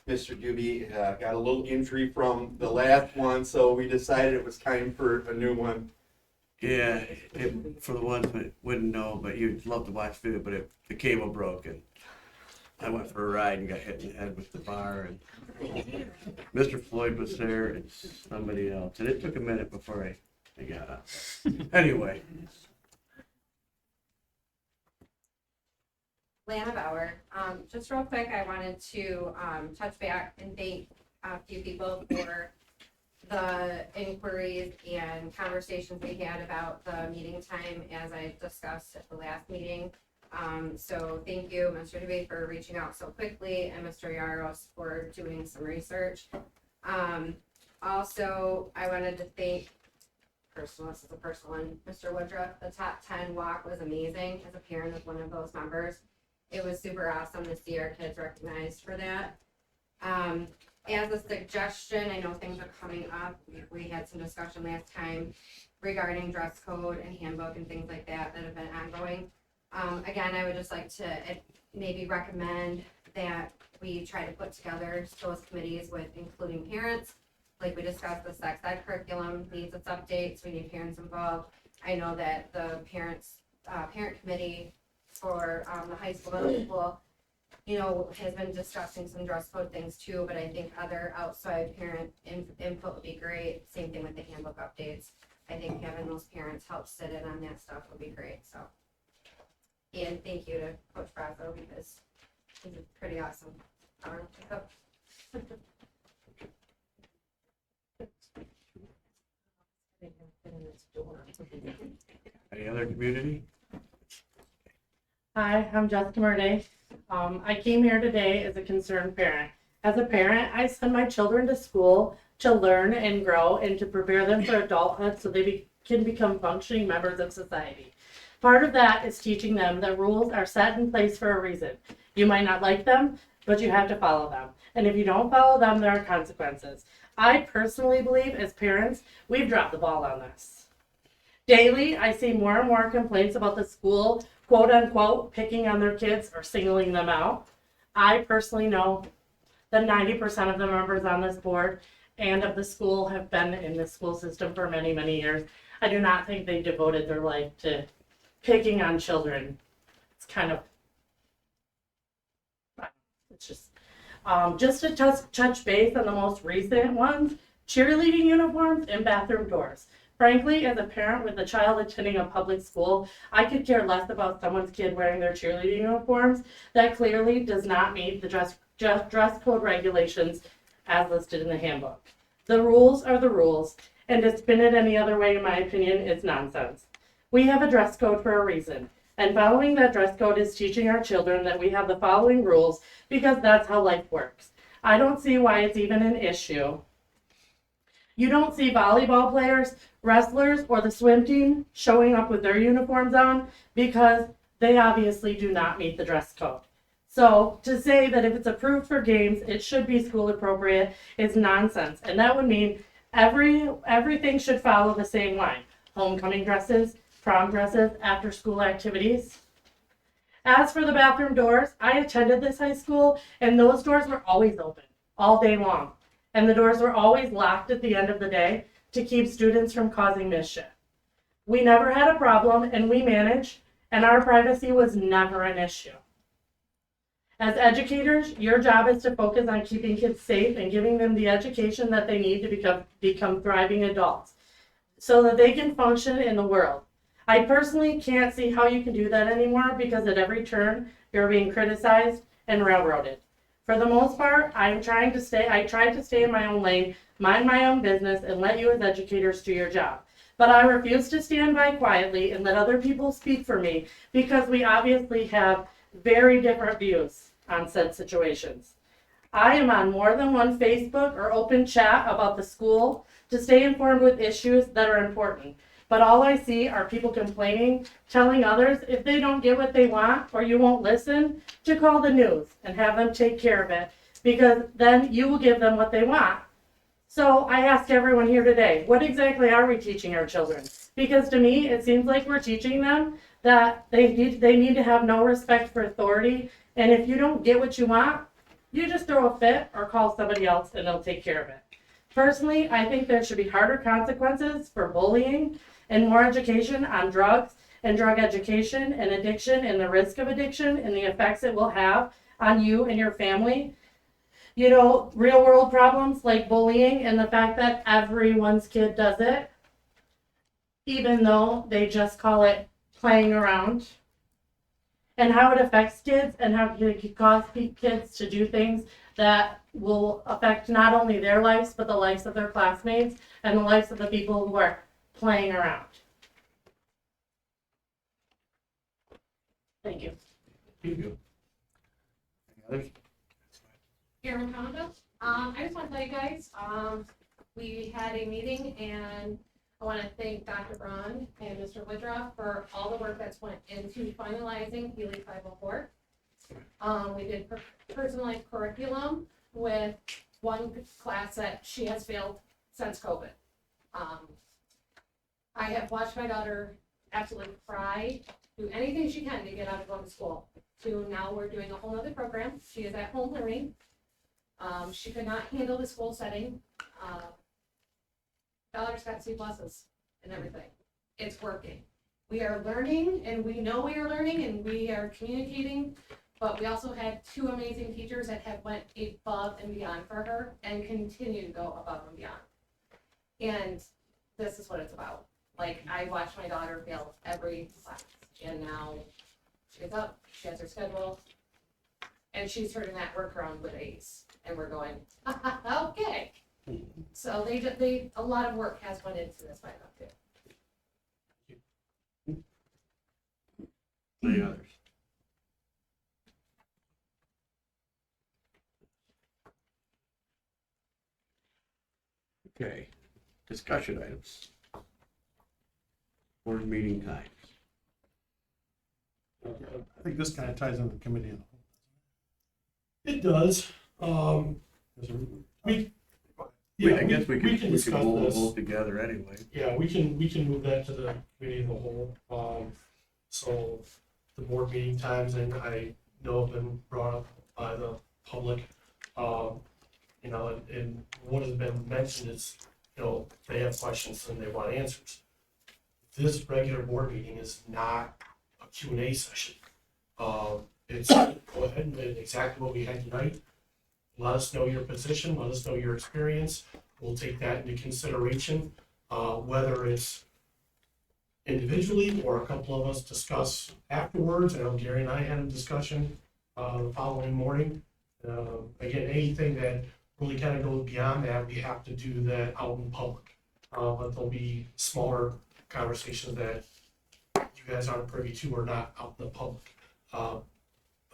Mr. Doobie got a little injury from the last one, so we decided it was time for a new one. Yeah, for the ones that wouldn't know, but you'd love to watch video, but the cable broke and I went for a ride and got hit in the head with the bar, and Mr. Floyd was there and somebody else, and it took a minute before I got up. Anyway, Lana Bauer. Just real quick, I wanted to touch back and thank a few people for the inquiries and conversations we had about the meeting time as I discussed at the last meeting. So thank you, Mr. DeBay, for reaching out so quickly, and Mr. Yaros for doing some research. Also, I wanted to thank, this is a personal one, Mr. Woodruff. The top 10 walk was amazing. As a parent of one of those members, it was super awesome to see our kids recognized for that. As a suggestion, I know things are coming up. We had some discussion last time regarding dress code and handbook and things like that have been ongoing. Again, I would just like to maybe recommend that we try to put together those committees with including parents. Like we discussed, the sex ed curriculum needs its updates. We need parents involved. I know that the parent committee for the high school, middle school, has been discussing some dress code things too, but I think other outside parent input would be great. Same thing with the handbook updates. I think having those parents help sit in on that stuff would be great, so. And thank you to Coach Brazo because he's pretty awesome. any other community? Hi, I'm Jessica Murday. I came here today as a concerned parent. As a parent, I send my children to school to learn and grow and to prepare them for adulthood so they can become functioning members of society. Part of that is teaching them that rules are set in place for a reason. You might not like them, but you have to follow them. And if you don't follow them, there are consequences. I personally believe as parents, we've dropped the ball on this. Daily, I see more and more complaints about the school, quote unquote, picking on their kids or singling them out. I personally know that 90% of the members on this board and of the school have been in the school system for many, many years. I do not think they devoted their life to picking on children. It's kind of, it's just to touch base on the most recent ones, cheerleading uniforms and bathroom doors. Frankly, as a parent with a child attending a public school, I could care less about someone's kid wearing their cheerleading uniforms. That clearly does not meet the dress code regulations as listed in the handbook. The rules are the rules, and to spin it any other way, in my opinion, is nonsense. We have a dress code for a reason, and following that dress code is teaching our children that we have the following rules because that's how life works. I don't see why it's even an issue. You don't see volleyball players, wrestlers, or the swim team showing up with their uniforms on because they obviously do not meet the dress code. So to say that if it's approved for games, it should be school appropriate is nonsense. And that would mean everything should follow the same line. Homecoming dresses, prom dresses, after school activities. As for the bathroom doors, I attended this high school and those doors were always open all day long. And the doors were always locked at the end of the day to keep students from causing mischief. We never had a problem and we managed, and our privacy was never an issue. As educators, your job is to focus on keeping kids safe and giving them the education that they need to become thriving adults so that they can function in the world. I personally can't see how you can do that anymore because at every turn, you're being criticized and railroaded. For the most part, I tried to stay in my own lane, mind my own business, and let you as educators do your job. But I refuse to stand by quietly and let other people speak for me because we obviously have very different views on said situations. I am on more than one Facebook or open chat about the school to stay informed with issues that are important. But all I see are people complaining, telling others if they don't get what they want or you won't listen, to call the news and have them take care of it, because then you will give them what they want. So I ask everyone here today, what exactly are we teaching our children? Because to me, it seems like we're teaching them that they need to have no respect for authority, and if you don't get what you want, you just throw a fit or call somebody else and they'll take care of it. Personally, I think there should be harder consequences for bullying and more education on drugs and drug education and addiction and the risk of addiction and the effects it will have on you and your family. You know, real world problems like bullying and the fact that everyone's kid does it, even though they just call it playing around. And how it affects kids and how it can cause kids to do things that will affect not only their lives, but the lives of their classmates and the lives of the people who are playing around. Thank you. Thank you. Any others? Karen Conda. I just want to tell you guys, we had a meeting and I want to thank Dr. Braun and Mr. Woodruff for all the work that's went into finalizing Healy 504. We did personalized curriculum with one class that she has failed since COVID. I have watched my daughter absolutely cry, do anything she can to get out of going to school. To now we're doing a whole other program. She is at home learning. She could not handle the school setting. Daughter's got C pluses and everything. It's working. We are learning and we know we are learning and we are communicating, but we also had two amazing teachers that have went above and beyond for her and continue to go above and beyond. And this is what it's about. Like, I watched my daughter fail every class and now she gets up, she has her schedule, and she's turning that work around with A's. And we're going, okay. So a lot of work has went into this by now too. Any others? Okay, discussion items. Board meeting times. I think this kind of ties into the committee. It does. I guess we can discuss roll this. both together anyway. Yeah, we can move that to the committee of the whole. So the board meeting times, and I know have been brought up by the public. You know, and what has been mentioned is, you know, they have questions and they want answers. This regular board meeting is not a Q&A session. It's go ahead and exactly what we had tonight. Let us know your position, let us know your experience. We'll take that into consideration, whether it's individually or a couple of us discuss afterwards. I know Gary and I had a discussion the following morning. Again, anything that really kind of goes beyond that, we have to do that out in public. But there'll be smaller conversations that you guys aren't privy to or not out in the public. But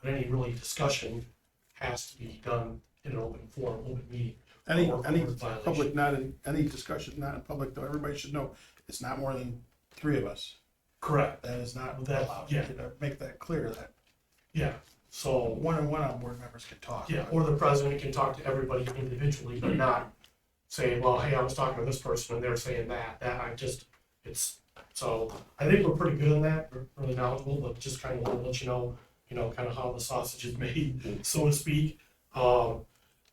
any really discussion has to be done in an open forum, open meeting. Any violation. public, not in, any discussion not in public, though, everybody should know, it's not more than 3 of us. Correct. That is not That, allowed. yeah. Make that clear, that Yeah, so. one-on-one board members can talk. Yeah, or the president can talk to everybody individually, but not say, well, hey, I was talking to this person and they're saying that I just, so I think we're pretty good on that, we're really knowledgeable, but just kind of want to let you know, kind of how the sausage is made, so to speak.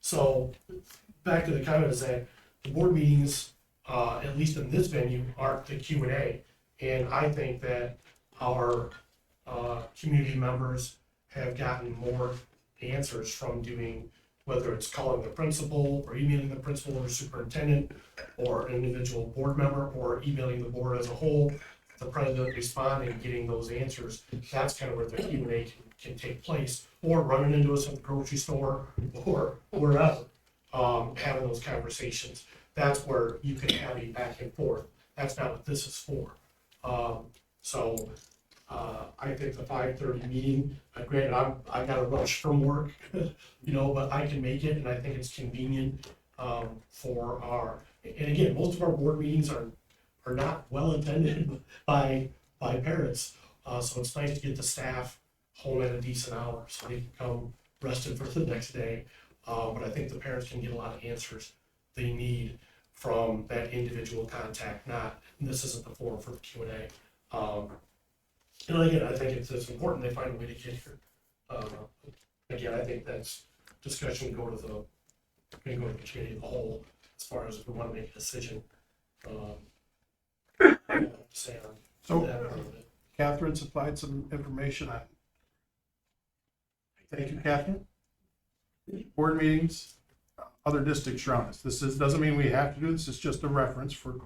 So back to the comment is that the board meetings, at least in this venue, aren't the Q&A. And I think that our community members have gotten more answers from doing, whether it's calling the principal or emailing the principal or superintendent or an individual board member or emailing the board as a whole, the president responding, getting those answers. That's kind of where the Q&A can take place, or running into us at the grocery store or wherever, having those conversations. That's where you can have a back and forth. That's not what this is for. I think the 5:30 meeting, granted, I got to rush from work, but I can make it, and I think it's convenient for and again, most of our board meetings are not well attended by parents, so it's nice to get the staff home at a decent hour so they can come rested for the next day. But I think the parents can get a lot of answers they need from that individual contact. And this isn't the forum for the Q&A. And again, I think it's important they find a way to get here. Again, I think that's discussion can go to the committee of the whole as far as if we want to make a decision. to say on So that part of it. Catherine supplied some information on. Thank you, Catherine. Board meetings, other districts around us. Doesn't mean we have to do this, it's just a reference for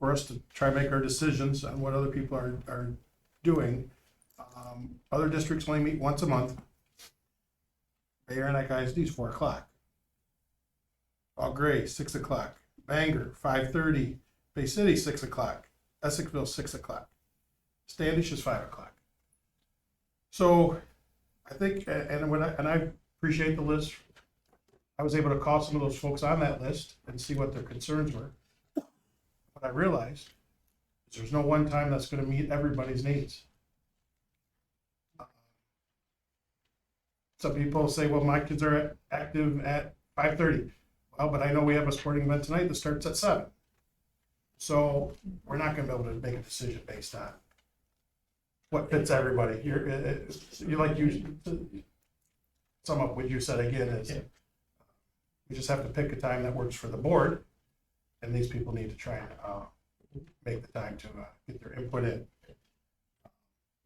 us to try to make our decisions on what other people are doing. Other districts only meet once a month. Bayonne ISD is 4 o'clock. All Gray, 6 o'clock. Bangor, 5:30. Bay City, 6 o'clock. Essexville, 6 o'clock. Standish is 5 o'clock. So I think, and I appreciate the list. I was able to call some of those folks on that list and see what their concerns were. What I realized is there's no one time that's going to meet everybody's needs. Some people say, well, my kids are active at 5:30. Well, but I know we have a sporting event tonight that starts at 7. So we're not going to be able to make a decision based on what fits everybody. Sum up what you said again is we just have to pick a time that works for the board, and these people need to try and make the time to get their input in.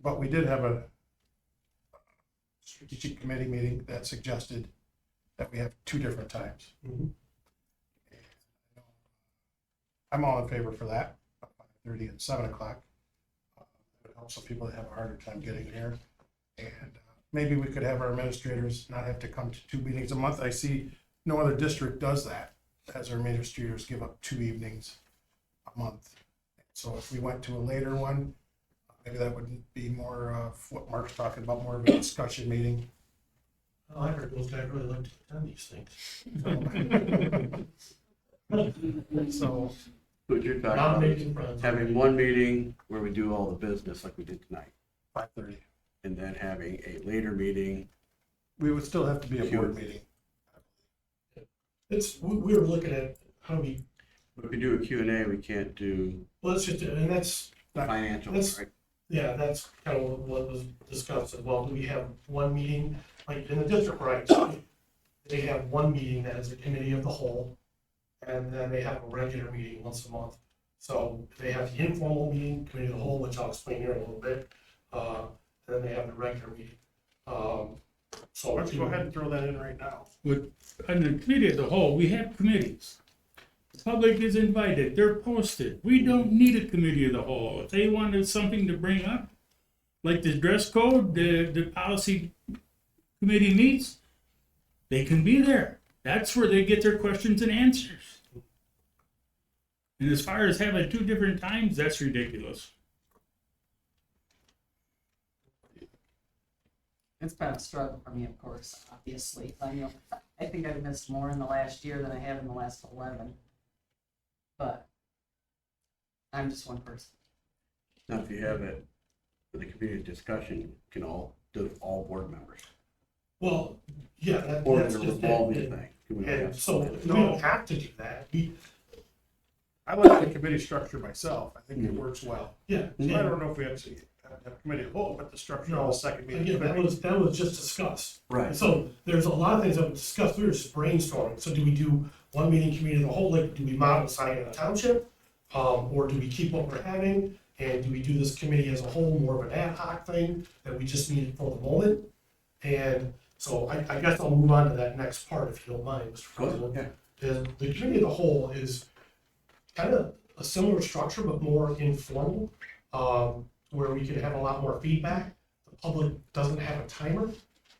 But we did have a strategic committee meeting that suggested that we have 2 different times. I'm all in favor for that, 5:30 and 7 o'clock. It would help some people that have a harder time getting here. And maybe we could have our administrators not have to come to 2 meetings a month. I see no other district does that, as our administrators give up 2 evenings a month. So if we went to a later one, maybe that would be more of what Mark's talking about, more of a discussion meeting. Oh, I heard those guys really like to attend these things. So, What you're talking Not about making is friends. having one meeting where we do all the business like we did tonight, 5:30. and then having a later meeting. We would still have to be a board meeting. We were looking at how we, If we do a Q&A, we can't do well, it's just, and that's, financial, that's- right? yeah, that's kind of what was discussed as well. Do we have one meeting, like in the district, right? They have one meeting that is a committee of the whole, and then they have a regular meeting once a month. So they have the informal meeting, committee of the whole, which I'll explain here in a little bit. And then they have the regular meeting. So Let's go ahead and throw that in right now. But on the committee as a whole, we have committees. The public is invited, they're posted. We don't need a committee of the whole. If they wanted something to bring up, like the dress code, the policy committee meets, they can be there. That's where they get their questions and answers. And as far as having 2 different times, that's ridiculous. It's been a struggle for me, of course, obviously. I think I've missed more in the last year than I have in the last 11. But I'm just one person. Now, if you have it for the community discussion, can all board members? Well, yeah, Or that's the just it. revolving thing. Can we And have- so we don't have to do that. I like the committee structure myself. I think it works well. Yeah. So I don't know if we have to have a committee of the whole, but the structure of the second meeting. Again, that was just discussed. Right. So there's a lot of things that we discussed, we were just brainstorming, so do we do one meeting, community of the whole, like, do we model sign in a township? Or do we keep what we're having, and do we do this committee as a whole, more of an ad hoc thing that we just need for the moment? And so I guess I'll move on to that next part, if you don't mind, Mr. President. Is the committee of the whole is kind of a similar structure, but more informal, where we can have a lot more feedback. The public doesn't have a timer.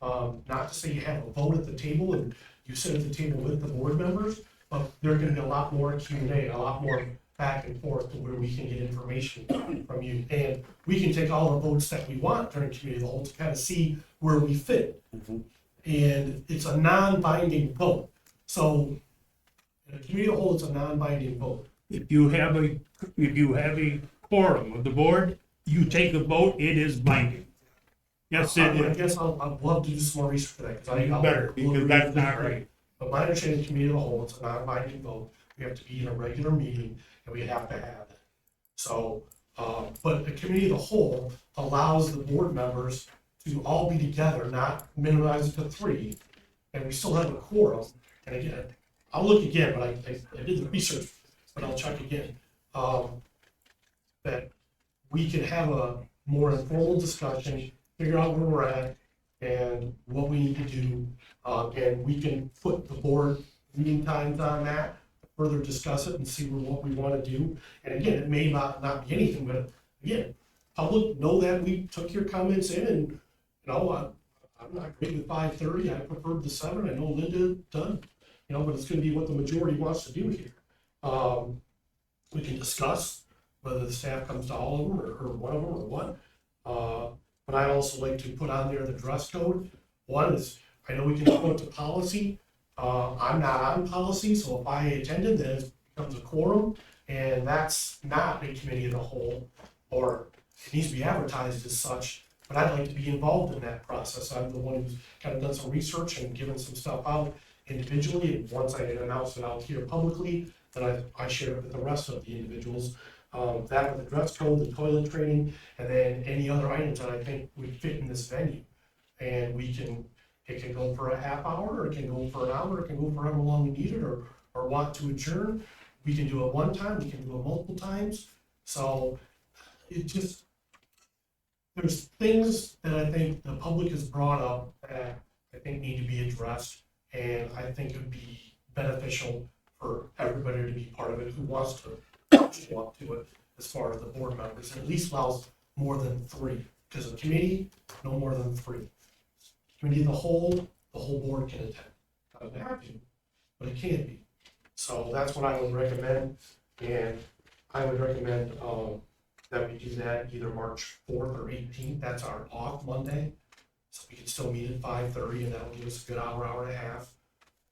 Not to say you have a vote at the table and you sit at the table with the board members, but there's gonna be a lot more Q&A, a lot more back and forth to where we can get information from you. And we can take all the votes that we want during committee of the whole to kind of see where we fit. And it's a non-binding vote. So in a committee of the whole, it's a non-binding vote. If you have a quorum of the board, you take a vote, it is binding. Yes, it I is. guess I'd love to do some more research for that, because You better, because that's not right. But my understanding, committee of the whole, it's a non-binding vote. We have to be in a regular meeting, and we have to have it. So, but the committee of the whole allows the board members to all be together, not minimize it to 3, and we still have a quorum. And again, I'll look again, but I did the research, but I'll check again. That we can have a more informal discussion, figure out where we're at and what we need to do. And we can put the board meeting times on that, further discuss it and see what we want to do. And again, it may not be anything, but again, public know that we took your comments in and, you know, I'm not great with 5:30. I preferred the 7. I know Linda done, you know, but it's gonna be what the majority wants to do here. We can discuss whether the staff comes to all of them or one of them or what. But I'd also like to put on there the dress code. One is, I know we can go into policy. I'm not on policy, so if I attended, then it becomes a quorum, and that's not a committee of the whole, or it needs to be advertised as such, but I'd like to be involved in that process. I'm the one who's kind of done some research and given some stuff out individually, and once I announce it out here publicly, then I share it with the rest of the individuals. That with the dress code, the toilet training, and then any other items that I think would fit in this venue. And it can go for a half hour, or it can go for an hour, it can go for however long we need it, or want to adjourn. We can do it one time, we can do it multiple times. So it just, there's things that I think the public has brought up that I think need to be addressed. And I think it would be beneficial for everybody to be part of it who wants to show up to it as far as the board members. And at least allows more than 3, because a committee, no more than 3. Committee of the whole board can attend. Doesn't have to, but it can be. So that's what I would recommend, and I would recommend that we do that either March 4th or 18th. That's our off Monday, so we can still meet at 5:30, and that will give us a good hour and a half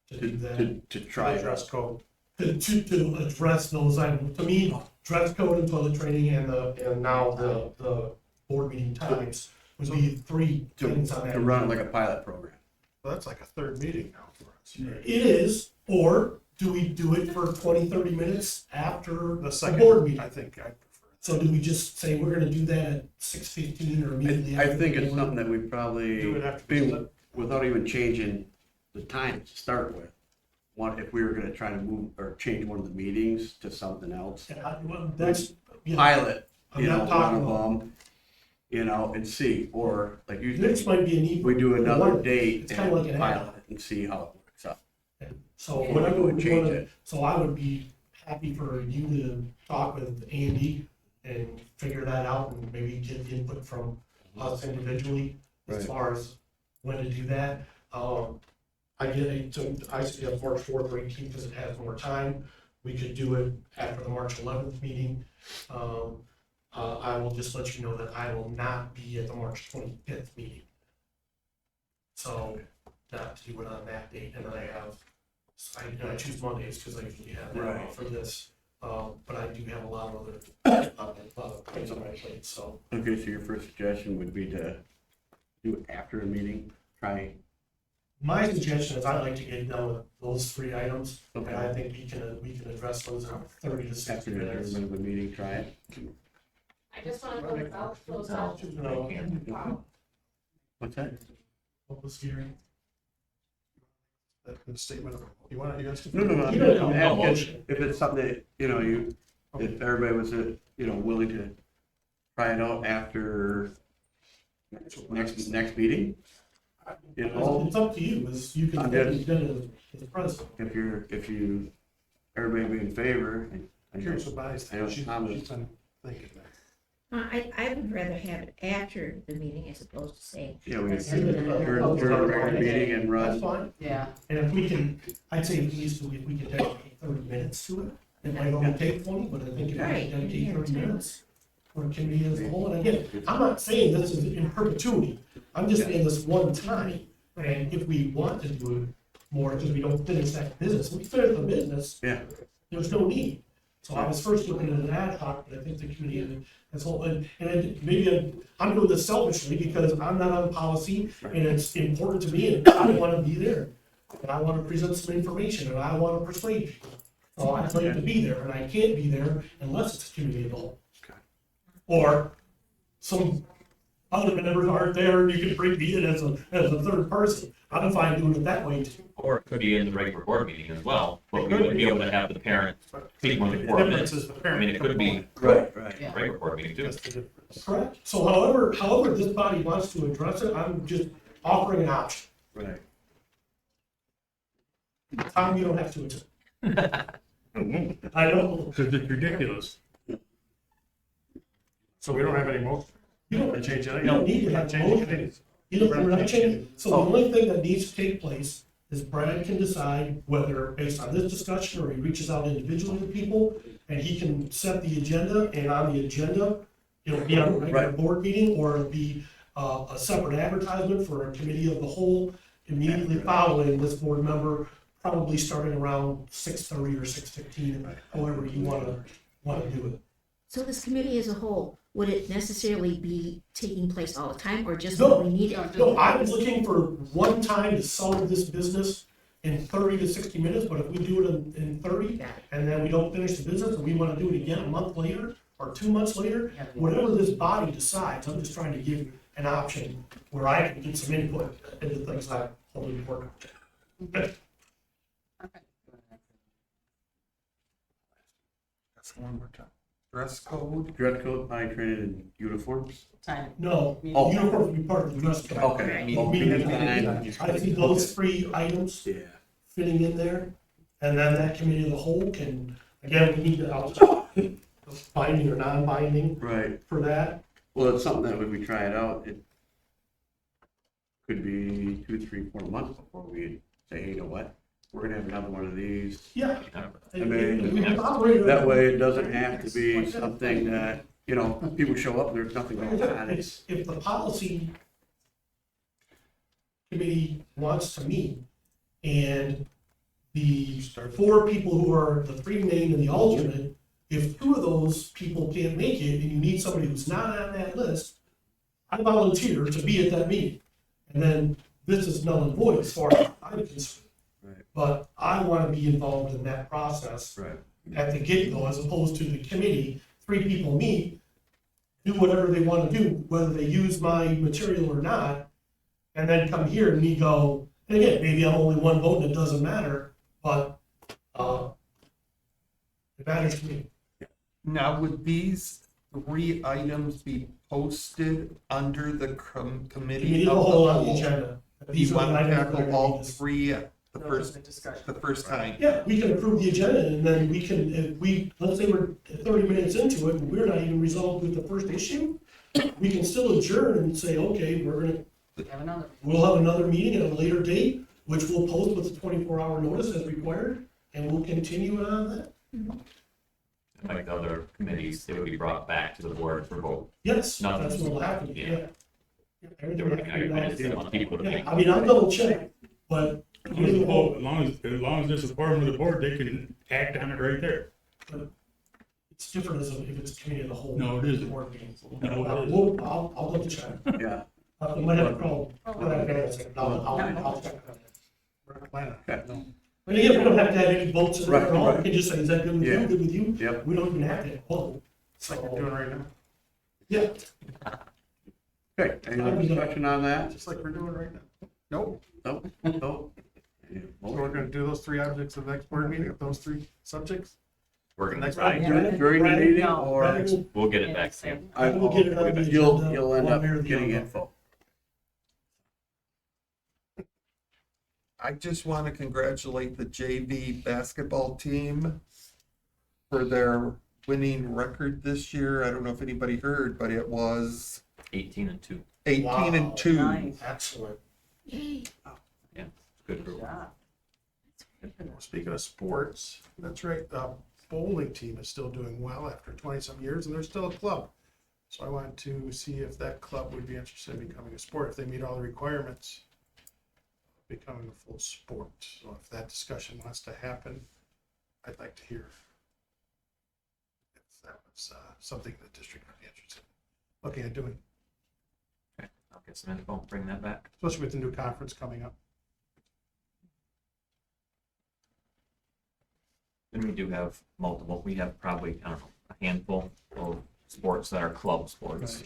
to do that. To try dress code. To address those items. To me, dress code and toilet training and now the board meeting times would be 3 things on that. To run like a pilot program. Well, that's like a third meeting now for us. It is, or do we do it for 20, 30 minutes after The the second, board meeting? I think I prefer. So do we just say we're gonna do that at 6:15 or immediately I after? think the it's board? something that we probably, Do it after without even changing the time to start with. If we were gonna try to move or change one of the meetings to something else. Well, that's, yeah. Pilot, I'm you know, not one talking of about- them, you know, and see, or like you This think, might be a neat. we do another one. date It's kind of like and an pilot add-on. it and see how it works out. So Yeah. whatever we Change wanna, it. so I would be happy for you to talk with Andy and figure that out and maybe get input from us individually as Right. far as when to do that. I suggest March 4th or 18th because it has more time. We could do it after the March 11th meeting. I will just let you know that I will not be at the March 25th meeting. So not to do it on that date, and then I choose Mondays because I usually have that Right. for this. But I do have a lot of other things on my plate, so. Okay, so your first suggestion would be to do it after a meeting, try. My suggestion is I'd like to get done with those 3 items, and Okay. I think we can address those in 30 to 60 After minutes. the meeting, try it. I just wanna close out. What's that? What was hearing? The statement of, you guys to? No, You don't have I'm no asking motion. if it's something that, you know, if everybody was, willing to try it out after next meeting. You know, It's up to you, you can, I'm just- you can, as president. if you, everybody be in favor. I'm curious what Bonnie's I know she's Thomas- been thinking that. I would rather have it after the meeting as opposed to say. Yeah, we let's during do it on our- during a regular meeting and That's run. fine. Yeah. And if we can, I'd say at least if we can dedicate 30 minutes to it, it might only take 20, but I think if we Right. can dedicate 30 minutes for a committee as a whole, and again, I'm not saying this is in perpetuity, I'm just saying this one time, and if we want to do it more, because we don't finish that business, we finish the business, Yeah. there's no need. So I was first looking at an ad hoc, but I think the committee as a whole, and maybe I'm doing this selfishly because I'm not on policy and it's important to me and I want to be there. And I want to present some information and I want to persuade people. So I'd like to be there and I can't be there unless it's a committee of the whole. Or some other members aren't there, you can bring me in as a third person. I'm fine doing it that way too. Or it could be in the regular board meeting as well, but we wouldn't be able to have the parent speak more than 4 minutes. I mean, it could be Right. a regular board meeting too. Correct. So however this body wants to address it, I'm just offering an option. Right. Tom, you don't have to attend. I know. Because it's ridiculous. So we don't have any motion. You don't, To change it. you don't need to have a motion. We're not changing. So the only thing that needs to take place is Brad can decide whether, based on this discussion, or he reaches out individually to people, and he can set the agenda, and on the agenda, it'll be on a regular board meeting, or it'll be a separate advertisement for a committee of the whole immediately following this board member, probably starting around 6:30 or 6:15, however you wanna do it. So this committee as a whole, would it necessarily be taking place all the time, or just No, when we need it? no, I was looking for one time to solve this business in 30 to 60 minutes, but if we do it in 30, and then we don't finish the business, and we wanna do it again a month later, or 2 months later, whatever this body decides, I'm just trying to give an option where I can get some input into things I hold important. That's one more time. Dress code. Dress code, potty training, and uniforms. Time. No, Oh. uniforms will be part of the dress code. Okay. I see those 3 items Yeah. fitting in there, and then that committee of the whole can, again, we need to, binding or non-binding Right. for that. Well, it's something that when we try it out, it could be 2, 3, 4 months before we say, hey, you know what? We're gonna have another one of these. Yeah. I mean, that way it doesn't have to be something that, you know, people show up, there's nothing going on. It's, If the policy committee wants to meet, and the 4 people who are the 3 named and the alternate, if 2 of those people can't make it, and you need somebody who's not on that list, I volunteer to be at that meeting. And then this is null and void as far as I'm concerned. Right. But I want to be involved in that process right. at the get-go, as opposed to the committee, 3 people meet, do whatever they want to do, whether they use my material or not, and then come here and me go, and again, maybe I'm only one vote and it doesn't matter, but, it matters to me. Now, would these 3 items be posted under the committee of the whole on the whole? agenda. Do These you are the want to items that tackle are all gonna be 3 at the first time? Yeah, we can approve the agenda, and then we can, if we, let's say we're 30 minutes into it, and we're not even resolved with the first issue, we can still adjourn and say, okay, we'll have another meeting at a later date, which we'll post with a 24-hour notice as required, and we'll continue it on that. Like the other committees, they would be brought back to the board for vote. Yes, Nothing. that's what will happen, yeah. I didn't want people to think. I mean, I'll double check, but. As long as there's support from the board, they can act on it right there. It's different as if it's a committee of the whole. No, it isn't. Board meeting. No, it isn't. I'll double check. Yeah. I might have a call. I'll check. Okay. But again, we don't have to have any votes in there at all, Right. we can just say, is that good with you, Yeah. good with you? Yep. We don't even have to vote. It's like we're doing right now. Yeah. Okay, any other discussion on that? Just like we're doing right now. Nope. Nope, nope. So we're gonna do those 3 objects of the next board meeting, those 3 subjects? We're gonna Next try. During the meeting, or We'll get it back to you. We'll get it on the you'll agenda, end one up way or the getting other. info. I just want to congratulate the JV basketball team for their winning record this year. I don't know if anybody heard, but it was 18-2. 18-2. Nice. Excellent. Yay. Yeah, good group. Speaking of sports, that's right, the bowling team is still doing well after 20-some years, and they're still a club. So I wanted to see if that club would be interested in becoming a sport, if they meet all the requirements, becoming a full sport. So if that discussion wants to happen, I'd like to hear if that was something the district would be interested in looking at doing, Okay, I'll get some info, bring that back. especially with the new conference coming up. And we do have multiple, we have probably, I don't know, a handful of sports that are club sports.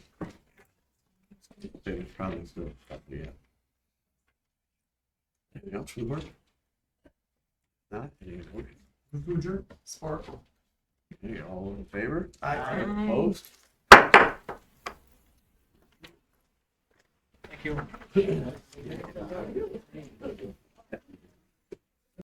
It's probably still up to you. Anything else from the board? Not, any more? Sport. Okay, all in favor? Aye. Opposed? Thank you.